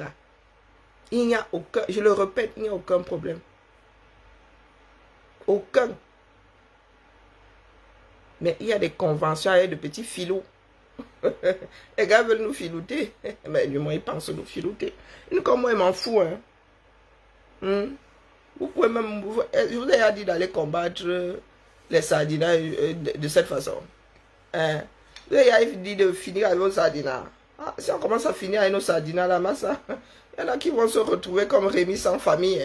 Il n'y a aucun, je le répète, il n'y a aucun problème. Aucun. Mais il y a des conventions avec de petits filous. Les gars veulent nous filouter. Mais du moins, ils pensent nous filouter. Comme moi, ils m'en foutent. Hein. Vous pouvez même... Je vous ai dit d'aller combattre les sardinats de cette façon. Hein. Vous avez dit de finir avec nos sardinats. Ah, si on commence à finir avec nos sardinats, là, massa, il y en a qui vont se retrouver comme Rémi sans famille.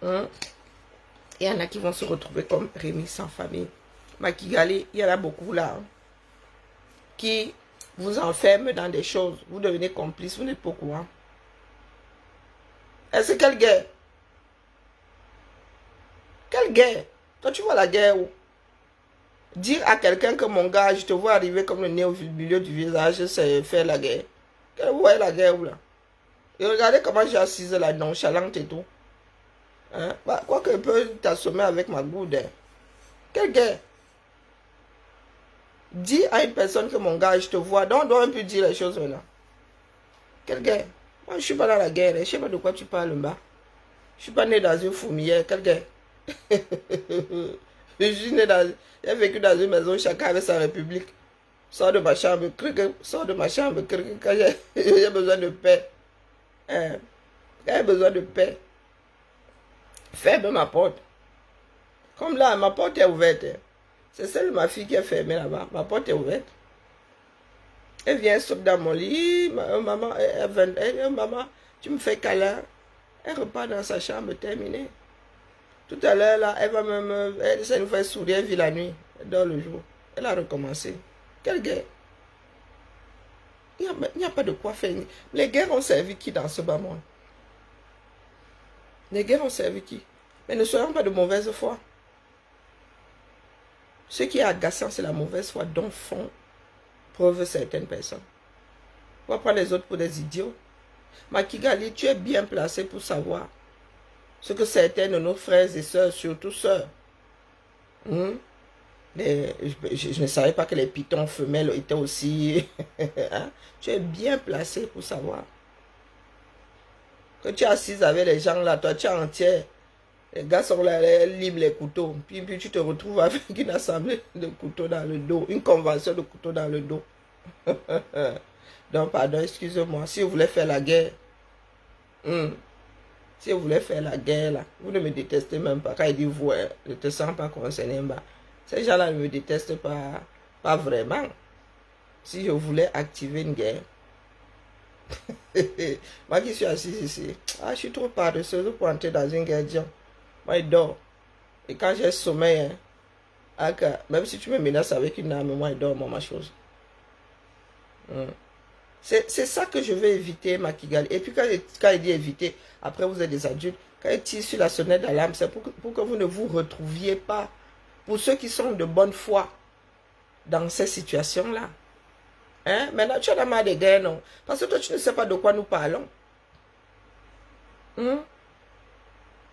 Hein. Il y en a qui vont se retrouver comme Rémi sans famille. Makigali, il y en a beaucoup là qui vous enferment dans des choses. Vous devenez complice, vous n'êtes pas au courant. Est-ce quelle guerre? Quelle guerre? Toi, tu vois la guerre où? Dire à quelqu'un que mon gars, je te vois arriver comme le nez au milieu du visage, c'est faire la guerre. Vous voyez la guerre où là? Et regardez comment j'ai assise la nonchalante et tout. Hein? Bah, quoi que je peux t'assommer avec ma goude. Hein? Quelle guerre? Dis à une personne que mon gars, je te vois. Donc, on doit un peu dire les choses maintenant. Quelle guerre? Moi, je ne suis pas dans la guerre. Je ne sais pas de quoi tu parles, là. Je suis pas né dans une fourmilière, quelqu'un. Je suis né dans... J'ai vécu dans une maison, chacun avait sa république. Sors de ma chambre, sors de ma chambre, quand j'ai besoin de paix. Hein? Quand j'ai besoin de paix, ferme ma porte. Comme là, ma porte est ouverte. C'est celle de ma fille qui est fermée là-bas. Ma porte est ouverte. Elle vient, elle saute dans mon lit. Maman, maman, tu me fais câlin. Elle repart dans sa chambre, terminée. Tout à l'heure, là, elle va même... ça nous fait sourire, elle vit la nuit. Elle dort le jour. Elle a recommencé. Quelle guerre? Il n'y a pas de quoi faire. Les guerres ont servi qui dans ce bas monde? Les guerres ont servi qui? Mais ne soyons pas de mauvaise foi. Ce qui est agaçant, c'est la mauvaise foi dont font preuve certaines personnes. On va prendre les autres pour des idiots. Makigali, tu es bien placé pour savoir ce que certains de nos frères et sœurs, surtout sœurs, je ne savais pas que les pitons femelles étaient aussi... hein? Tu es bien placé pour savoir. Que tu es assise avec les gens là, toi tu es entière. Les gars sont là, ils livrent les couteaux. Puis tu te retrouves avec une assemblée de couteaux dans le dos. Une convention de couteaux dans le dos. Donc pardon, excusez-moi. Si vous voulez faire la guerre... si vous voulez faire la guerre là, vous ne me détestez même pas. Quand il dit vous, je ne te sens pas concerné. Bah, ces gens-là ne me détestent pas vraiment. Si je voulais activer une guerre. Moi qui suis assis ici, je suis trop paresseuse pour entrer dans une guerre. Moi, je dors. Et quand j'ai sommeil, même si tu me menaces avec une arme, moi, je dors, moi, ma chose. C'est ça que je veux éviter, Makigali. Et puis, quand il dit éviter, après vous êtes des adultes, quand il tire sur la sonnette d'alarme, c'est pour que vous ne vous retrouviez pas. Pour ceux qui sont de bonne foi dans ces situations-là. Hein? Maintenant, tu as la main des guerres, non? Parce que toi, tu ne sais pas de quoi nous parlons.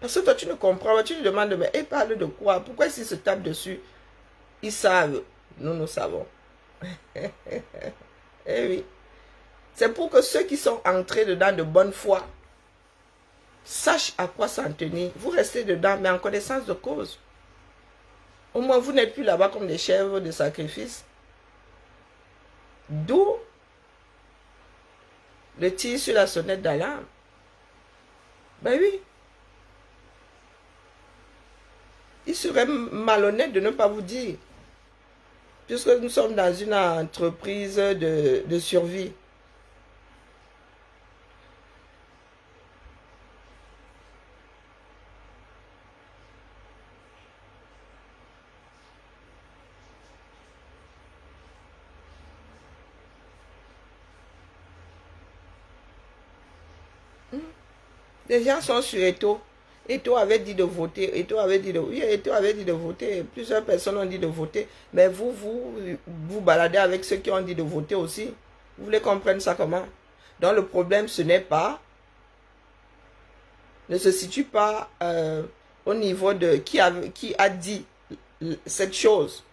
Parce que toi, tu ne comprends pas. Tu te demandes, mais ils parlent de quoi? Pourquoi s'ils se tapent dessus? Ils savent. Nous savons. Eh oui. C'est pour que ceux qui sont entrés dedans de bonne foi sachent à quoi s'en tenir. Vous restez dedans, mais en connaissance de cause. Au moins, vous n'êtes plus là-bas comme des chèvres de sacrifice. D'où le tir sur la sonnette d'alarme. Ben oui. Il serait malhonnête de ne pas vous dire. Puisque nous sommes dans une entreprise de survie. Les gens sont sur Eto. Eto avait dit de voter. Eto avait dit de... Oui, Eto avait dit de voter. Plusieurs personnes ont dit de voter. Mais vous baladez avec ceux qui ont dit de voter aussi. Vous voulez comprendre ça comment? Donc le problème, ce n'est pas... Ne se situe pas au niveau de qui a dit cette chose.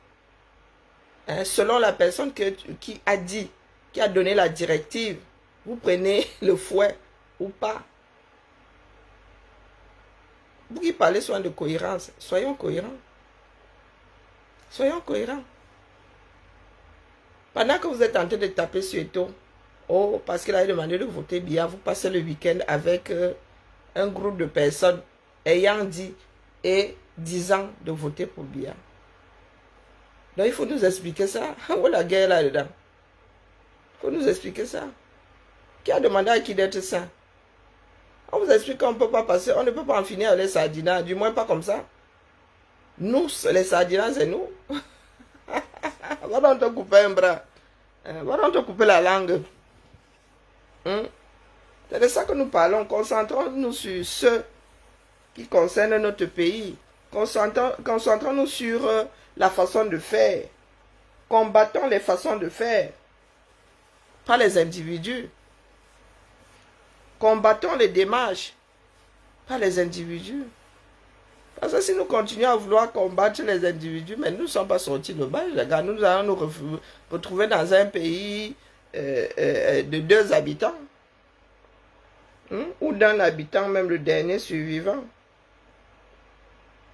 Hein, selon la personne qui a dit, qui a donné la directive, vous prenez le fouet ou pas. Vous qui parlez souvent de cohérence, soyons cohérents. Soyons cohérents. Pendant que vous êtes en train de taper sur Eto, parce qu'il a demandé de voter Biya, vous passez le week-end avec un groupe de personnes ayant dit et disant de voter pour Biya. Donc il faut nous expliquer ça. Où est la guerre là-dedans? Il faut nous expliquer ça. Qui a demandé à qui d'être saint? On vous explique qu'on ne peut pas passer, on ne peut pas en finir avec les sardinas, du moins pas comme ça. Nous, les sardinas, c'est nous. Va donc te couper un bras. Va donc te couper la langue. C'est de ça que nous parlons. Concentrons-nous sur ce qui concerne notre pays. Concentrons-nous sur la façon de faire. Combattons les façons de faire. Pas les individus. Combattons les démarches, pas les individus. Parce que si nous continuons à vouloir combattre les individus, mais nous ne sommes pas sortis de base. Nous allons nous retrouver dans un pays de 2 habitants. ou d'un habitant, même le dernier survivant.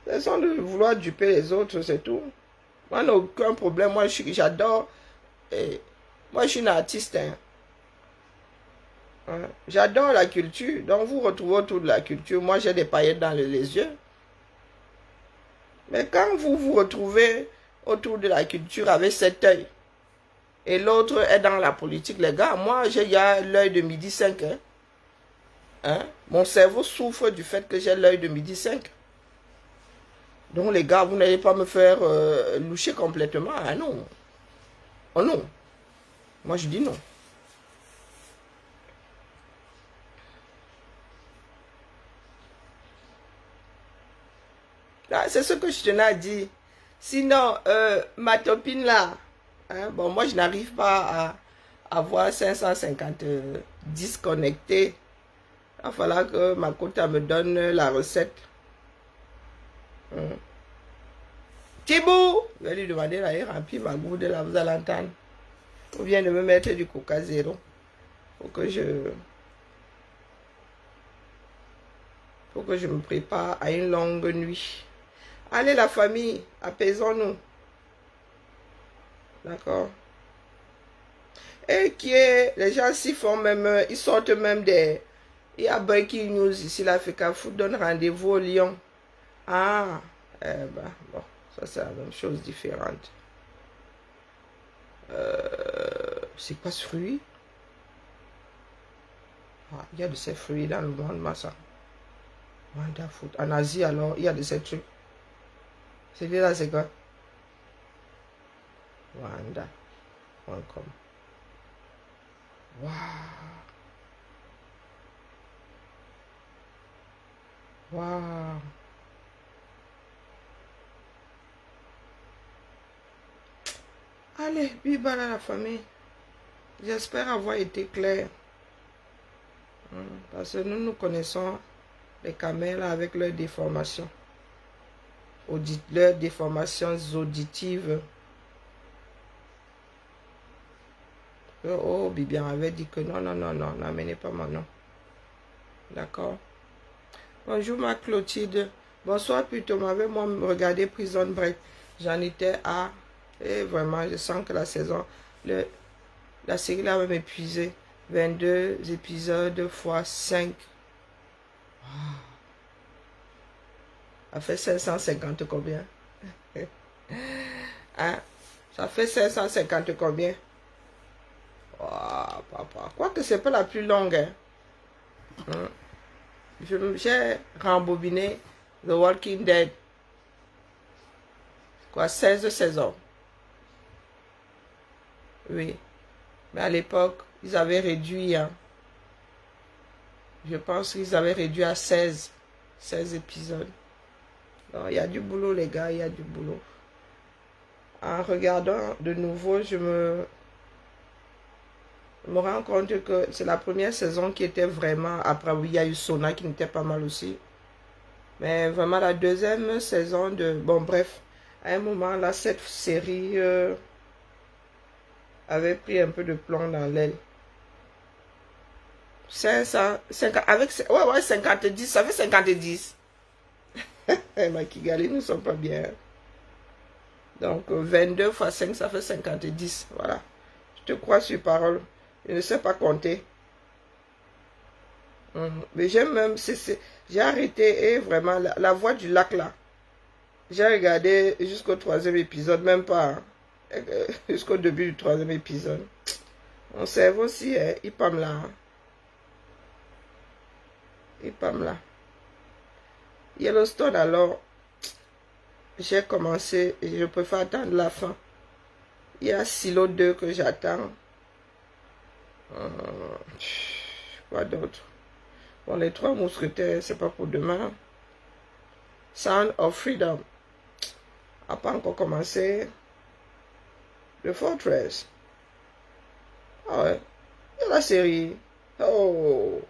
C'est sans de vouloir duper les autres, c'est tout. Moi, n'a aucun problème. Moi, j'adore. Moi, je suis une artiste. Hein. Hein. J'adore la culture. Donc, vous retrouvez autour de la culture. Moi, j'ai des paillettes dans les yeux. Mais quand vous vous retrouvez autour de la culture avec cet œil, et l'autre est dans la politique, les gars, moi, il y a l'œil de midi 5. Hein. Hein? Mon cerveau souffre du fait que j'ai l'œil de midi 5. Donc, les gars, vous n'allez pas me faire loucher complètement. Ah non. Oh non. Moi, je dis non. Ah, c'est ce que je tenais à dire. Sinon, ma copine là, hein, bon, moi, je n'arrive pas à avoir 550 connectés. Il va falloir que ma quota me donne la recette. Thibaut, je vais lui demander d'aller remplir ma gourde là, vous allez entendre. Ou bien de me mettre du coca zéro. Faut que je me prépare à une longue nuit. Allez la famille, apaisons-nous. D'accord. Et qui est, les gens s'y font même, ils sortent même des... Il y a Breaking News ici, l'Africa Food donne rendez-vous au Lyon. Ah, bon, ça c'est la même chose différente. C'est quoi ce fruit? Ah, il y a de ces fruits dans le monde, massa. Wonderful. En Asie, alors, il y a de ces trucs. Celui-là, c'est quoi? Wanda.com. Waouh. Waouh. Allez, bibala la famille. J'espère avoir été clair. Parce que nous connaissons les camels avec leurs déformations. Leurs déformations auditives. Oh, Bibian avait dit que non, n'amenez pas mon nom. D'accord. Bonjour ma Clotilde. Bonsoir plutôt, m'avait moi regardé Prison Break. J'en étais à... Et vraiment, je sens que la saison... La série là va m'épuiser. 22 épisodes fois 5. Wow. Ça fait 550 combien? Hein? Ça fait 550 combien? Oh, papa. Quoique c'est pas la plus longue. Hein? J'ai rembobiné The Walking Dead. Quoi, 16 saisons. Oui. Mais à l'époque, ils avaient réduit. Hein. Je pense qu'ils avaient réduit à 16 épisodes. Il y a du boulot, les gars, il y a du boulot. En regardant de nouveau, je me rends compte que c'est la première saison qui était vraiment... Après, oui, il y a eu Sona qui n'était pas mal aussi. Mais vraiment, la deuxième saison de... Bon, bref, à un moment, là, cette série avait pris un peu de plomb dans l'aile. 500, 50, avec... Ouais, 50, ça fait 50. Ma Kigali, nous ne sommes pas bien. Donc, 22 fois 5, ça fait 50. Voilà. Je te crois sur parole. Je ne sais pas compter. Mais j'aime même... J'ai arrêté et vraiment, la voix du lac là. J'ai regardé jusqu'au 3e épisode, même pas. Hein, jusqu'au début du 3e épisode. Mon cerveau aussi, il pas me là. Il pas me là. Yellowstone, alors, j'ai commencé et je préfère attendre la fin. Il y a Silo 2 que j'attends. Quoi d'autre? Bon, les 3 mousquetaires, c'est pas pour demain. Sound of Freedom. A pas encore commencé. The Fortress. Ah ouais. Il y a la série. Oh.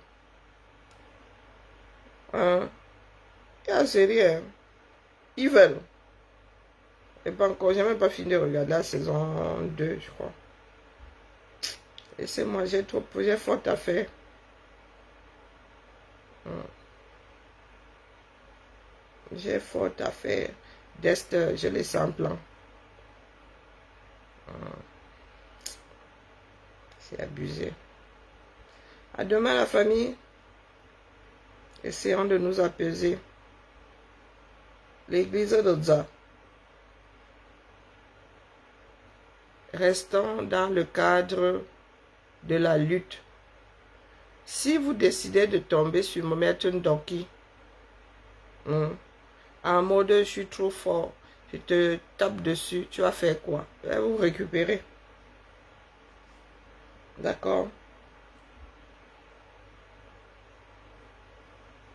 Hein? Il y a la série. Hein? Evil. Et pas encore. J'ai même pas fini de regarder la saison 2, je crois. Laissez-moi, j'ai faute à faire. J'ai faute à faire. D'est, je les sens plan. C'est abusé. À demain la famille. Essayons de nous apaiser. L'église d'Oza. Restons dans le cadre de la lutte. Si vous décidez de tomber sur Maître Ndoki, en mode je suis trop fort, je te tape dessus, tu vas faire quoi? Tu vas vous récupérer. D'accord?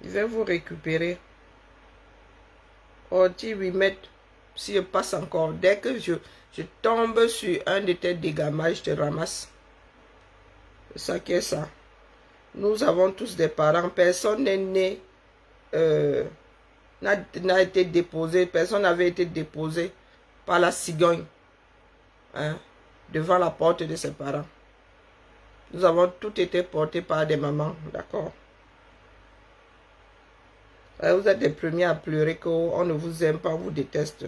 Je vais vous récupérer. Oh, tu lui mets, si je passe encore, dès que je tombe sur un de tes dégâts, je te ramasse. C'est ça qui est ça. Nous avons tous des parents, personne n'est né, n'a été déposé, personne n'avait été déposé par la cigogne, hein, devant la porte de ses parents. Nous avons tous été portés par des mamans, d'accord? Vous êtes les premiers à pleurer qu'on ne vous aime pas, on vous déteste.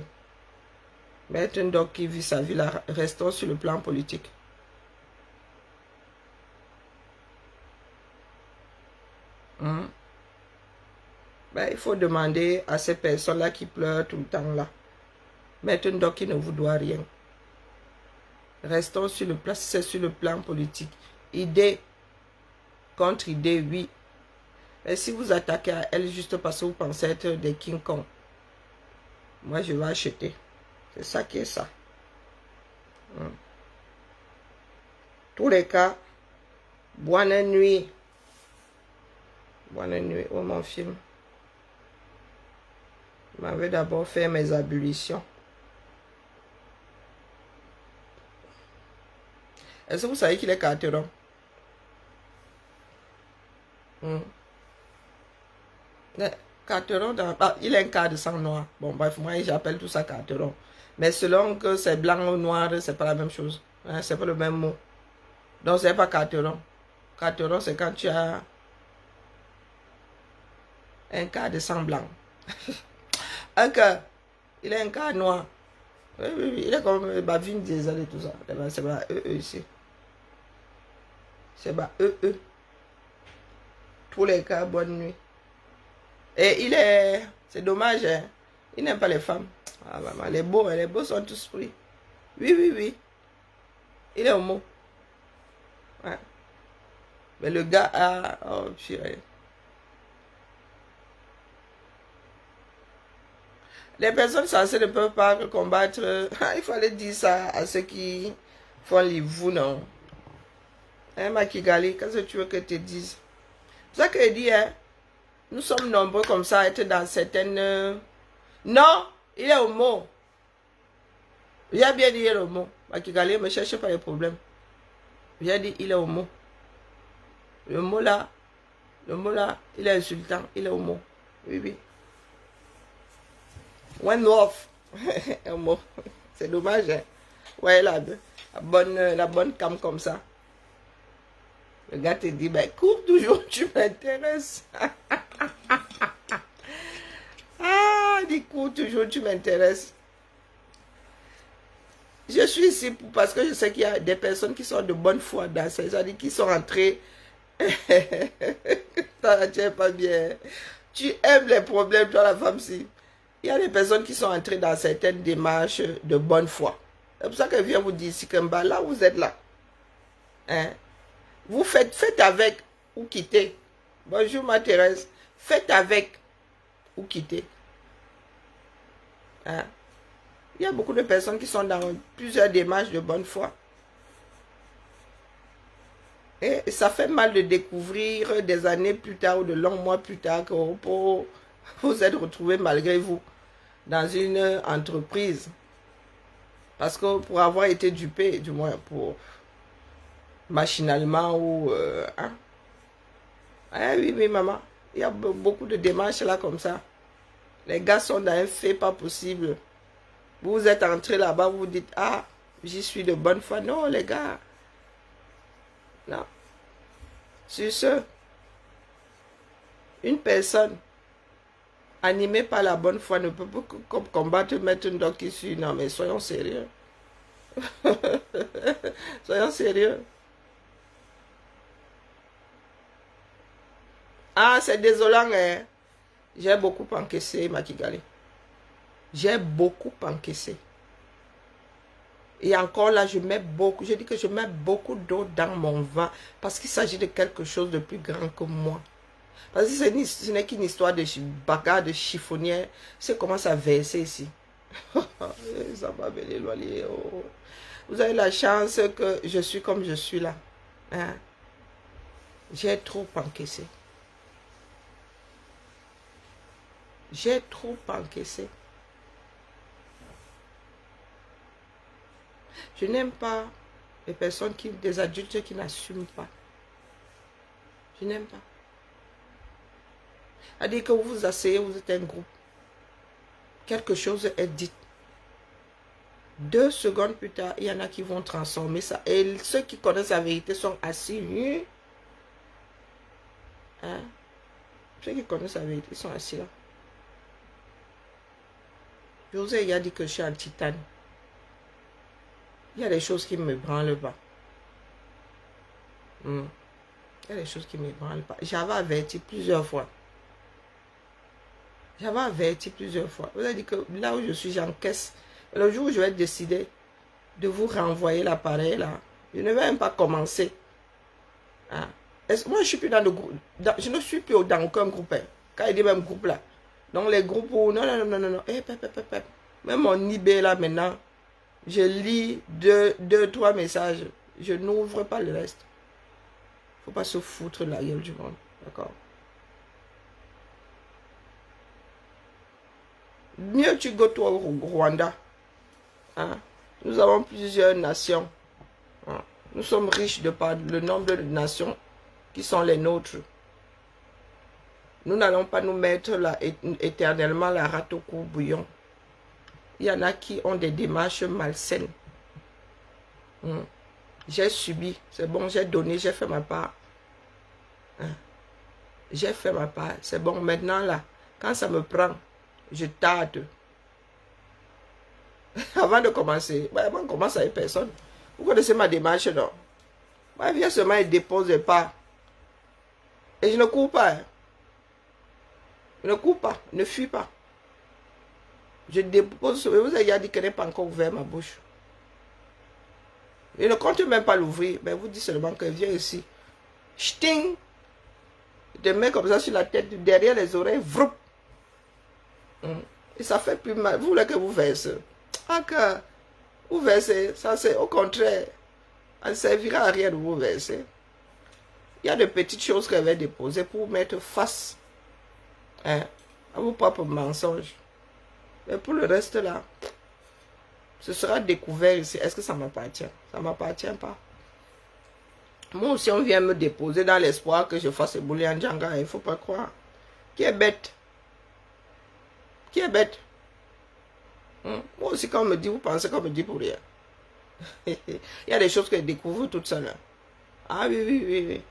Maître Ndoki qui vit sa vie là, restons sur le plan politique. Ben, il faut demander à ces personnes-là qui pleurent tout le temps là. Maître Ndoki ne vous doit rien. Restons sur le plan, c'est sur le plan politique. Idée contre idée, oui. Mais si vous attaquez à elle juste parce que vous pensez être des King Kong, moi je vais acheter. C'est ça qui est ça. Tous les cas, bonne nuit. Bonne nuit. Oh mon film. Je m'avais d'abord fait mes ablutions. Est-ce que vous savez qu'il est carteron? Carteron, il a un quart de sang noir. Bon, bref, moi j'appelle tout ça carteron. Mais selon que c'est blanc ou noir, c'est pas la même chose. Hein, c'est pas le même mot. Donc c'est pas carteron. Carteron, c'est quand tu as un quart de sang blanc. Un quart, il a un quart noir. Oui, oui, oui, il est comme Vin Diesel et tout ça. C'est pas ici. C'est pas Tous les cas, bonne nuit. Et il est... C'est dommage, hein. Il n'aime pas les femmes. Ah, maman, les beaux sont tous pris. Oui, oui, oui. Il est homo. Ouais. Mais le gars a... Oh, purée. Les personnes censées ne peuvent pas combattre. Il fallait dire ça à ceux qui font les vous, non. Hein, Makigali, qu'est-ce que tu veux que je te dise? C'est ça que je dis, hein. Nous sommes nombreux comme ça à être dans certaines... Non, il est homo. J'ai bien dit il est homo. Makigali, ne me cherche pas les problèmes. J'ai dit il est homo. Le mot là, il est insultant. Il est homo. Oui, oui. One off. Homo. C'est dommage, hein. Ouais, la bonne cam comme ça. Le gars te dit, ben cours toujours, tu m'intéresses. Ah, dis cours toujours, tu m'intéresses. Je suis ici parce que je sais qu'il y a des personnes qui sont de bonne foi dans ça. C'est-à-dire qui sont entrées. Ça, tu n'es pas bien. Tu aimes les problèmes, toi, la femme, si. Il y a des personnes qui sont entrées dans certaines démarches de bonne foi. C'est pour ça que je viens vous dire ici que là, vous êtes là. Hein? Vous faites avec ou quittez. Bonjour ma Thérèse. Faites avec ou quittez. Hein? Il y a beaucoup de personnes qui sont dans plusieurs démarches de bonne foi. Et ça fait mal de découvrir des années plus tard ou de longs mois plus tard que vous êtes retrouvés malgré vous dans une entreprise. Parce que pour avoir été dupé, du moins pour machinalement ou... hein? Ah, oui, oui, maman. Il y a beaucoup de démarches là comme ça. Les gars sont dans un fait pas possible. Vous êtes entré là-bas, vous vous dites, ah, j'y suis de bonne foi. Non, les gars. Non. Sur ce, Une personne animée par la bonne foi ne peut pas combattre Maître Ndoc ici. Non, mais soyons sérieux. Soyons sérieux. Ah, c'est désolant, hein. J'ai beaucoup encaissé, Makigali. J'ai beaucoup encaissé. Et encore là, je dis que je mets beaucoup d'eau dans mon vin parce qu'il s'agit de quelque chose de plus grand que moi. Parce que ce n'est qu'une histoire de bagarre, de chiffonnière. C'est commence à verser ici. Ça va me l'éloigner. Oh. Vous avez la chance que je suis comme je suis là. Hein? J'ai trop encaissé. J'ai trop encaissé. Je n'aime pas les personnes des adultes qui n'assument pas. Je n'aime pas. C'est-à-dire que vous vous asseyez, vous êtes un groupe. Quelque chose est dit. 2 secondes plus tard, il y en a qui vont transformer ça. Et ceux qui connaissent la vérité sont assis. Hein? Ceux qui connaissent la vérité sont assis là. José il a dit que je suis en titane. Il y a des choses qui me branlent pas. Il y a des choses qui me branlent pas. J'avais averti plusieurs fois. J'avais averti plusieurs fois. Vous avez dit que là où je suis, j'encaisse. Le jour où je vais décider de vous renvoyer l'appareil là, je ne vais même pas commencer. Hein? Moi, je suis plus dans le groupe. Je ne suis plus dans aucun groupe. Hein. Quand il dit même groupe là. Donc les groupes où... Non. Même mon IB là maintenant, je lis 2-3 messages. Je n'ouvre pas le reste. Faut pas se foutre la gueule du monde. D'accord? Mieux tu go toi au Rwanda. Hein? Nous avons plusieurs nations. Hein? Nous sommes riches de par le nombre de nations qui sont les nôtres. Nous n'allons pas nous mettre là éternellement la rate au cou bouillon. Il y en a qui ont des démarches malsaines. J'ai subi, c'est bon, j'ai donné, j'ai fait ma part. Hein? J'ai fait ma part, c'est bon. Maintenant là, quand ça me prend, je tarde. Avant de commencer, avant de commencer avec personne. Vous connaissez ma démarche, non? Moi, viens seulement et dépose pas. Et je ne cours pas. Hein. Je ne cours pas, ne fuis pas. Je dépose, vous avez dit que je n'ai pas encore ouvert ma bouche. Je ne compte même pas l'ouvrir, mais vous dites seulement que viens ici. Ch'ting! Je te mets comme ça sur la tête, derrière les oreilles, vroup! Et ça fait plus mal. Vous voulez que vous versez. Ah que vous versez, ça c'est au contraire. Ça ne servira à rien de vous verser. Il y a de petites choses que je vais déposer pour mettre face à vos propres mensonges. Mais pour le reste là, ce sera découvert ici. Est-ce que ça m'appartient? Ça ne m'appartient pas. Moi aussi, on vient me déposer dans l'espoir que je fasse bouler en Djanga. Il ne faut pas croire. Qui est bête? Qui est bête? Moi aussi, quand on me dit, vous pensez qu'on me dit pour rien. Il y a des choses que je découvre toute seule. Ah oui.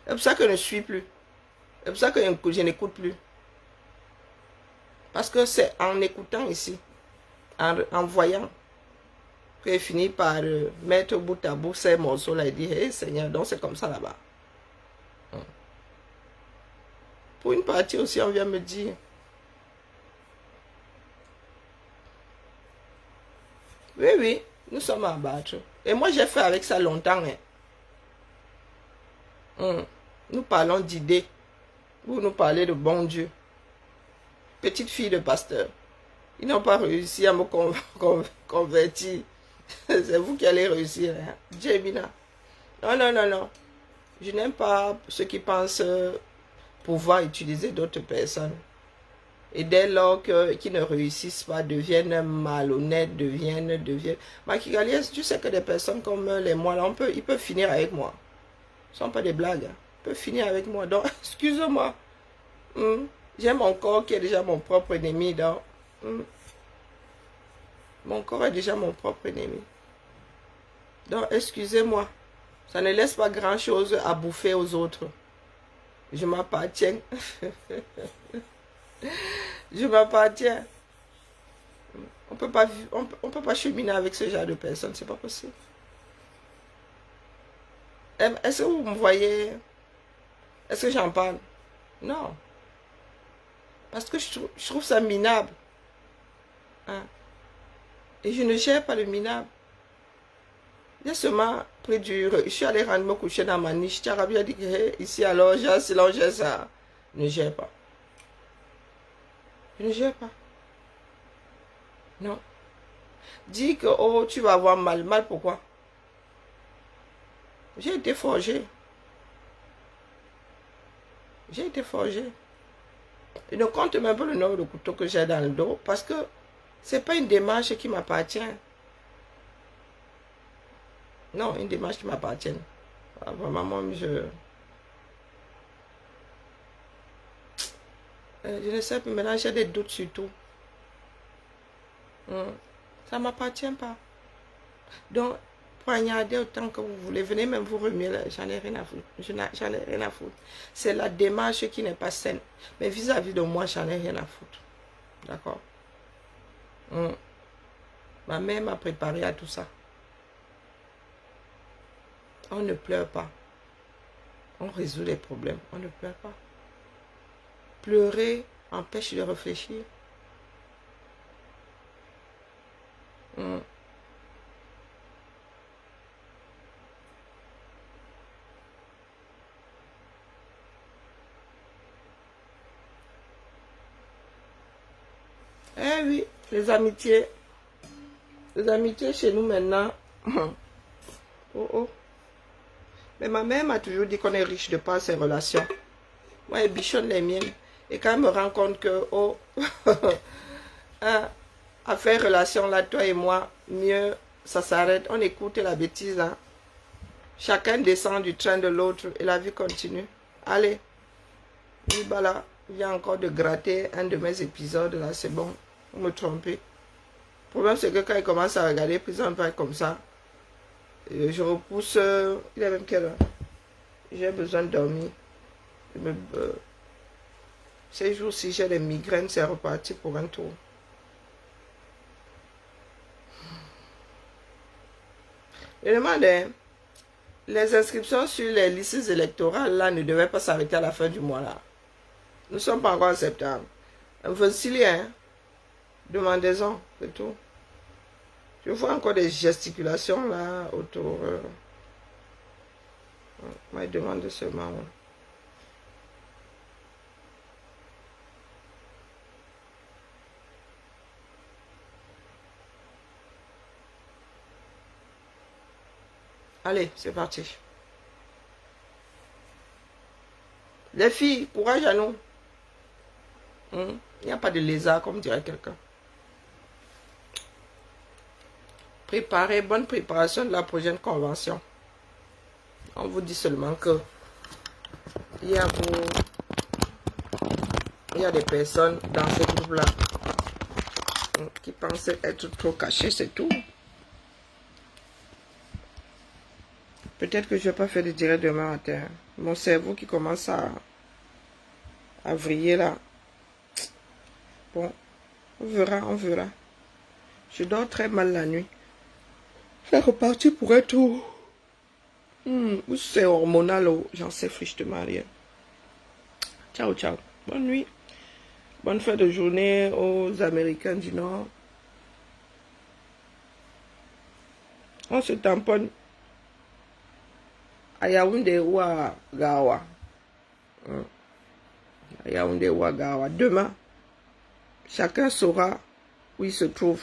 C'est pour ça que je ne suis plus. C'est pour ça que je n'écoute plus. Parce que c'est en écoutant ici, en voyant, que j'ai fini par mettre bout à bout ces morceaux-là et dire, hé Seigneur, donc c'est comme ça là-bas. Pour une partie aussi, on vient me dire, oui, nous sommes à battre. Et moi, j'ai fait avec ça longtemps. Nous parlons d'idées. Vous nous parlez de bon Dieu. Petite fille de pasteur. Ils n'ont pas réussi à me convertir. C'est vous qui allez réussir. Hein? Jemina. Non. Je n'aime pas ceux qui pensent pouvoir utiliser d'autres personnes. Et dès lors qu'ils ne réussissent pas, deviennent malhonnêtes, deviennent... Makigali, tu sais que des personnes comme les moi, là, ils peuvent finir avec moi. Ce ne sont pas des blagues. Hein. Ils peuvent finir avec moi. Donc, excuse-moi. J'ai mon corps qui est déjà mon propre ennemi. Donc, mon corps est déjà mon propre ennemi. Donc, excusez-moi. Ça ne laisse pas grand-chose à bouffer aux autres. Je m'appartiens. Je m'appartiens. On peut pas cheminer avec ce genre de personnes, c'est pas possible. Est-ce que vous me voyez? Est-ce que j'en parle? Non. Parce que je trouve ça minable. Hein? Et je ne gère pas le minable. J'ai seulement pris je suis allé rendre me coucher dans ma niche. Tu as bien dit que hey, ici alors, j'ai cela, j'ai ça. Je ne gère pas. Je ne gère pas. Non. Dis que oh, tu vas avoir mal. Mal pourquoi? J'ai été forgé. J'ai été forgé. Je ne compte même pas le nombre de couteaux que j'ai dans le dos parce que c'est pas une démarche qui m'appartient. Non, une démarche qui m'appartient. Vraiment, je ne sais pas, maintenant j'ai des doutes sur tout. Ça ne m'appartient pas. Donc, poignardez autant que vous voulez. Venez même vous remuer, j'en ai rien à foutre. J'en ai rien à foutre. C'est la démarche qui n'est pas saine. Mais vis-à-vis de moi, j'en ai rien à foutre. D'accord? Ma mère m'a préparé à tout ça. On ne pleure pas. On résout les problèmes. On ne pleure pas. Pleurer empêche de réfléchir. Eh oui, les amitiés chez nous maintenant. Oh oh. Mais ma mère m'a toujours dit qu'on est riche de par ses relations. Moi, elle bichonne les miennes. Et quand elle me rend compte que, oh, hein, à faire relation là, toi et moi, mieux, ça s'arrête. On écoute la bêtise. Hein. Chacun descend du train de l'autre et la vie continue. Allez. Voilà, vient encore de gratter un de mes épisodes là, c'est bon. Vous me trompez. Le problème, c'est que quand il commence à regarder Prison Break comme ça, je repousse. Il est même quelle heure? J'ai besoin de dormir. Ces jours-ci, j'ai des migraines, c'est reparti pour un tour. Je demande, hein, les inscriptions sur les listes électorales là ne devaient pas s'arrêter à la fin du mois là. Nous ne sommes pas encore en septembre. Facile, hein? Demandez-en, c'est tout. Je vois encore des gesticulations là autour. Moi, je demande seulement. Ouais. Allez, c'est parti. Les filles, courage à nous. Il n'y a pas de lézard, comme dirait quelqu'un. Préparez, bonne préparation de la prochaine convention. On vous dit seulement que il y a des personnes dans ce groupe-là qui pensaient être trop cachées, c'est tout. Peut-être que je ne vais pas faire de direct demain matin. Mon cerveau qui commence à vriller là. Bon, on verra, on verra. Je dors très mal la nuit. C'est reparti pour un tour. C'est hormonal, j'en sais frichement rien. Ciao, ciao. Bonne nuit. Bonne fin de journée aux Américains du Nord. On se tamponne à Yaoundé ou à Gawa. À Yaoundé ou à Gawa. Demain, chacun saura où il se trouve.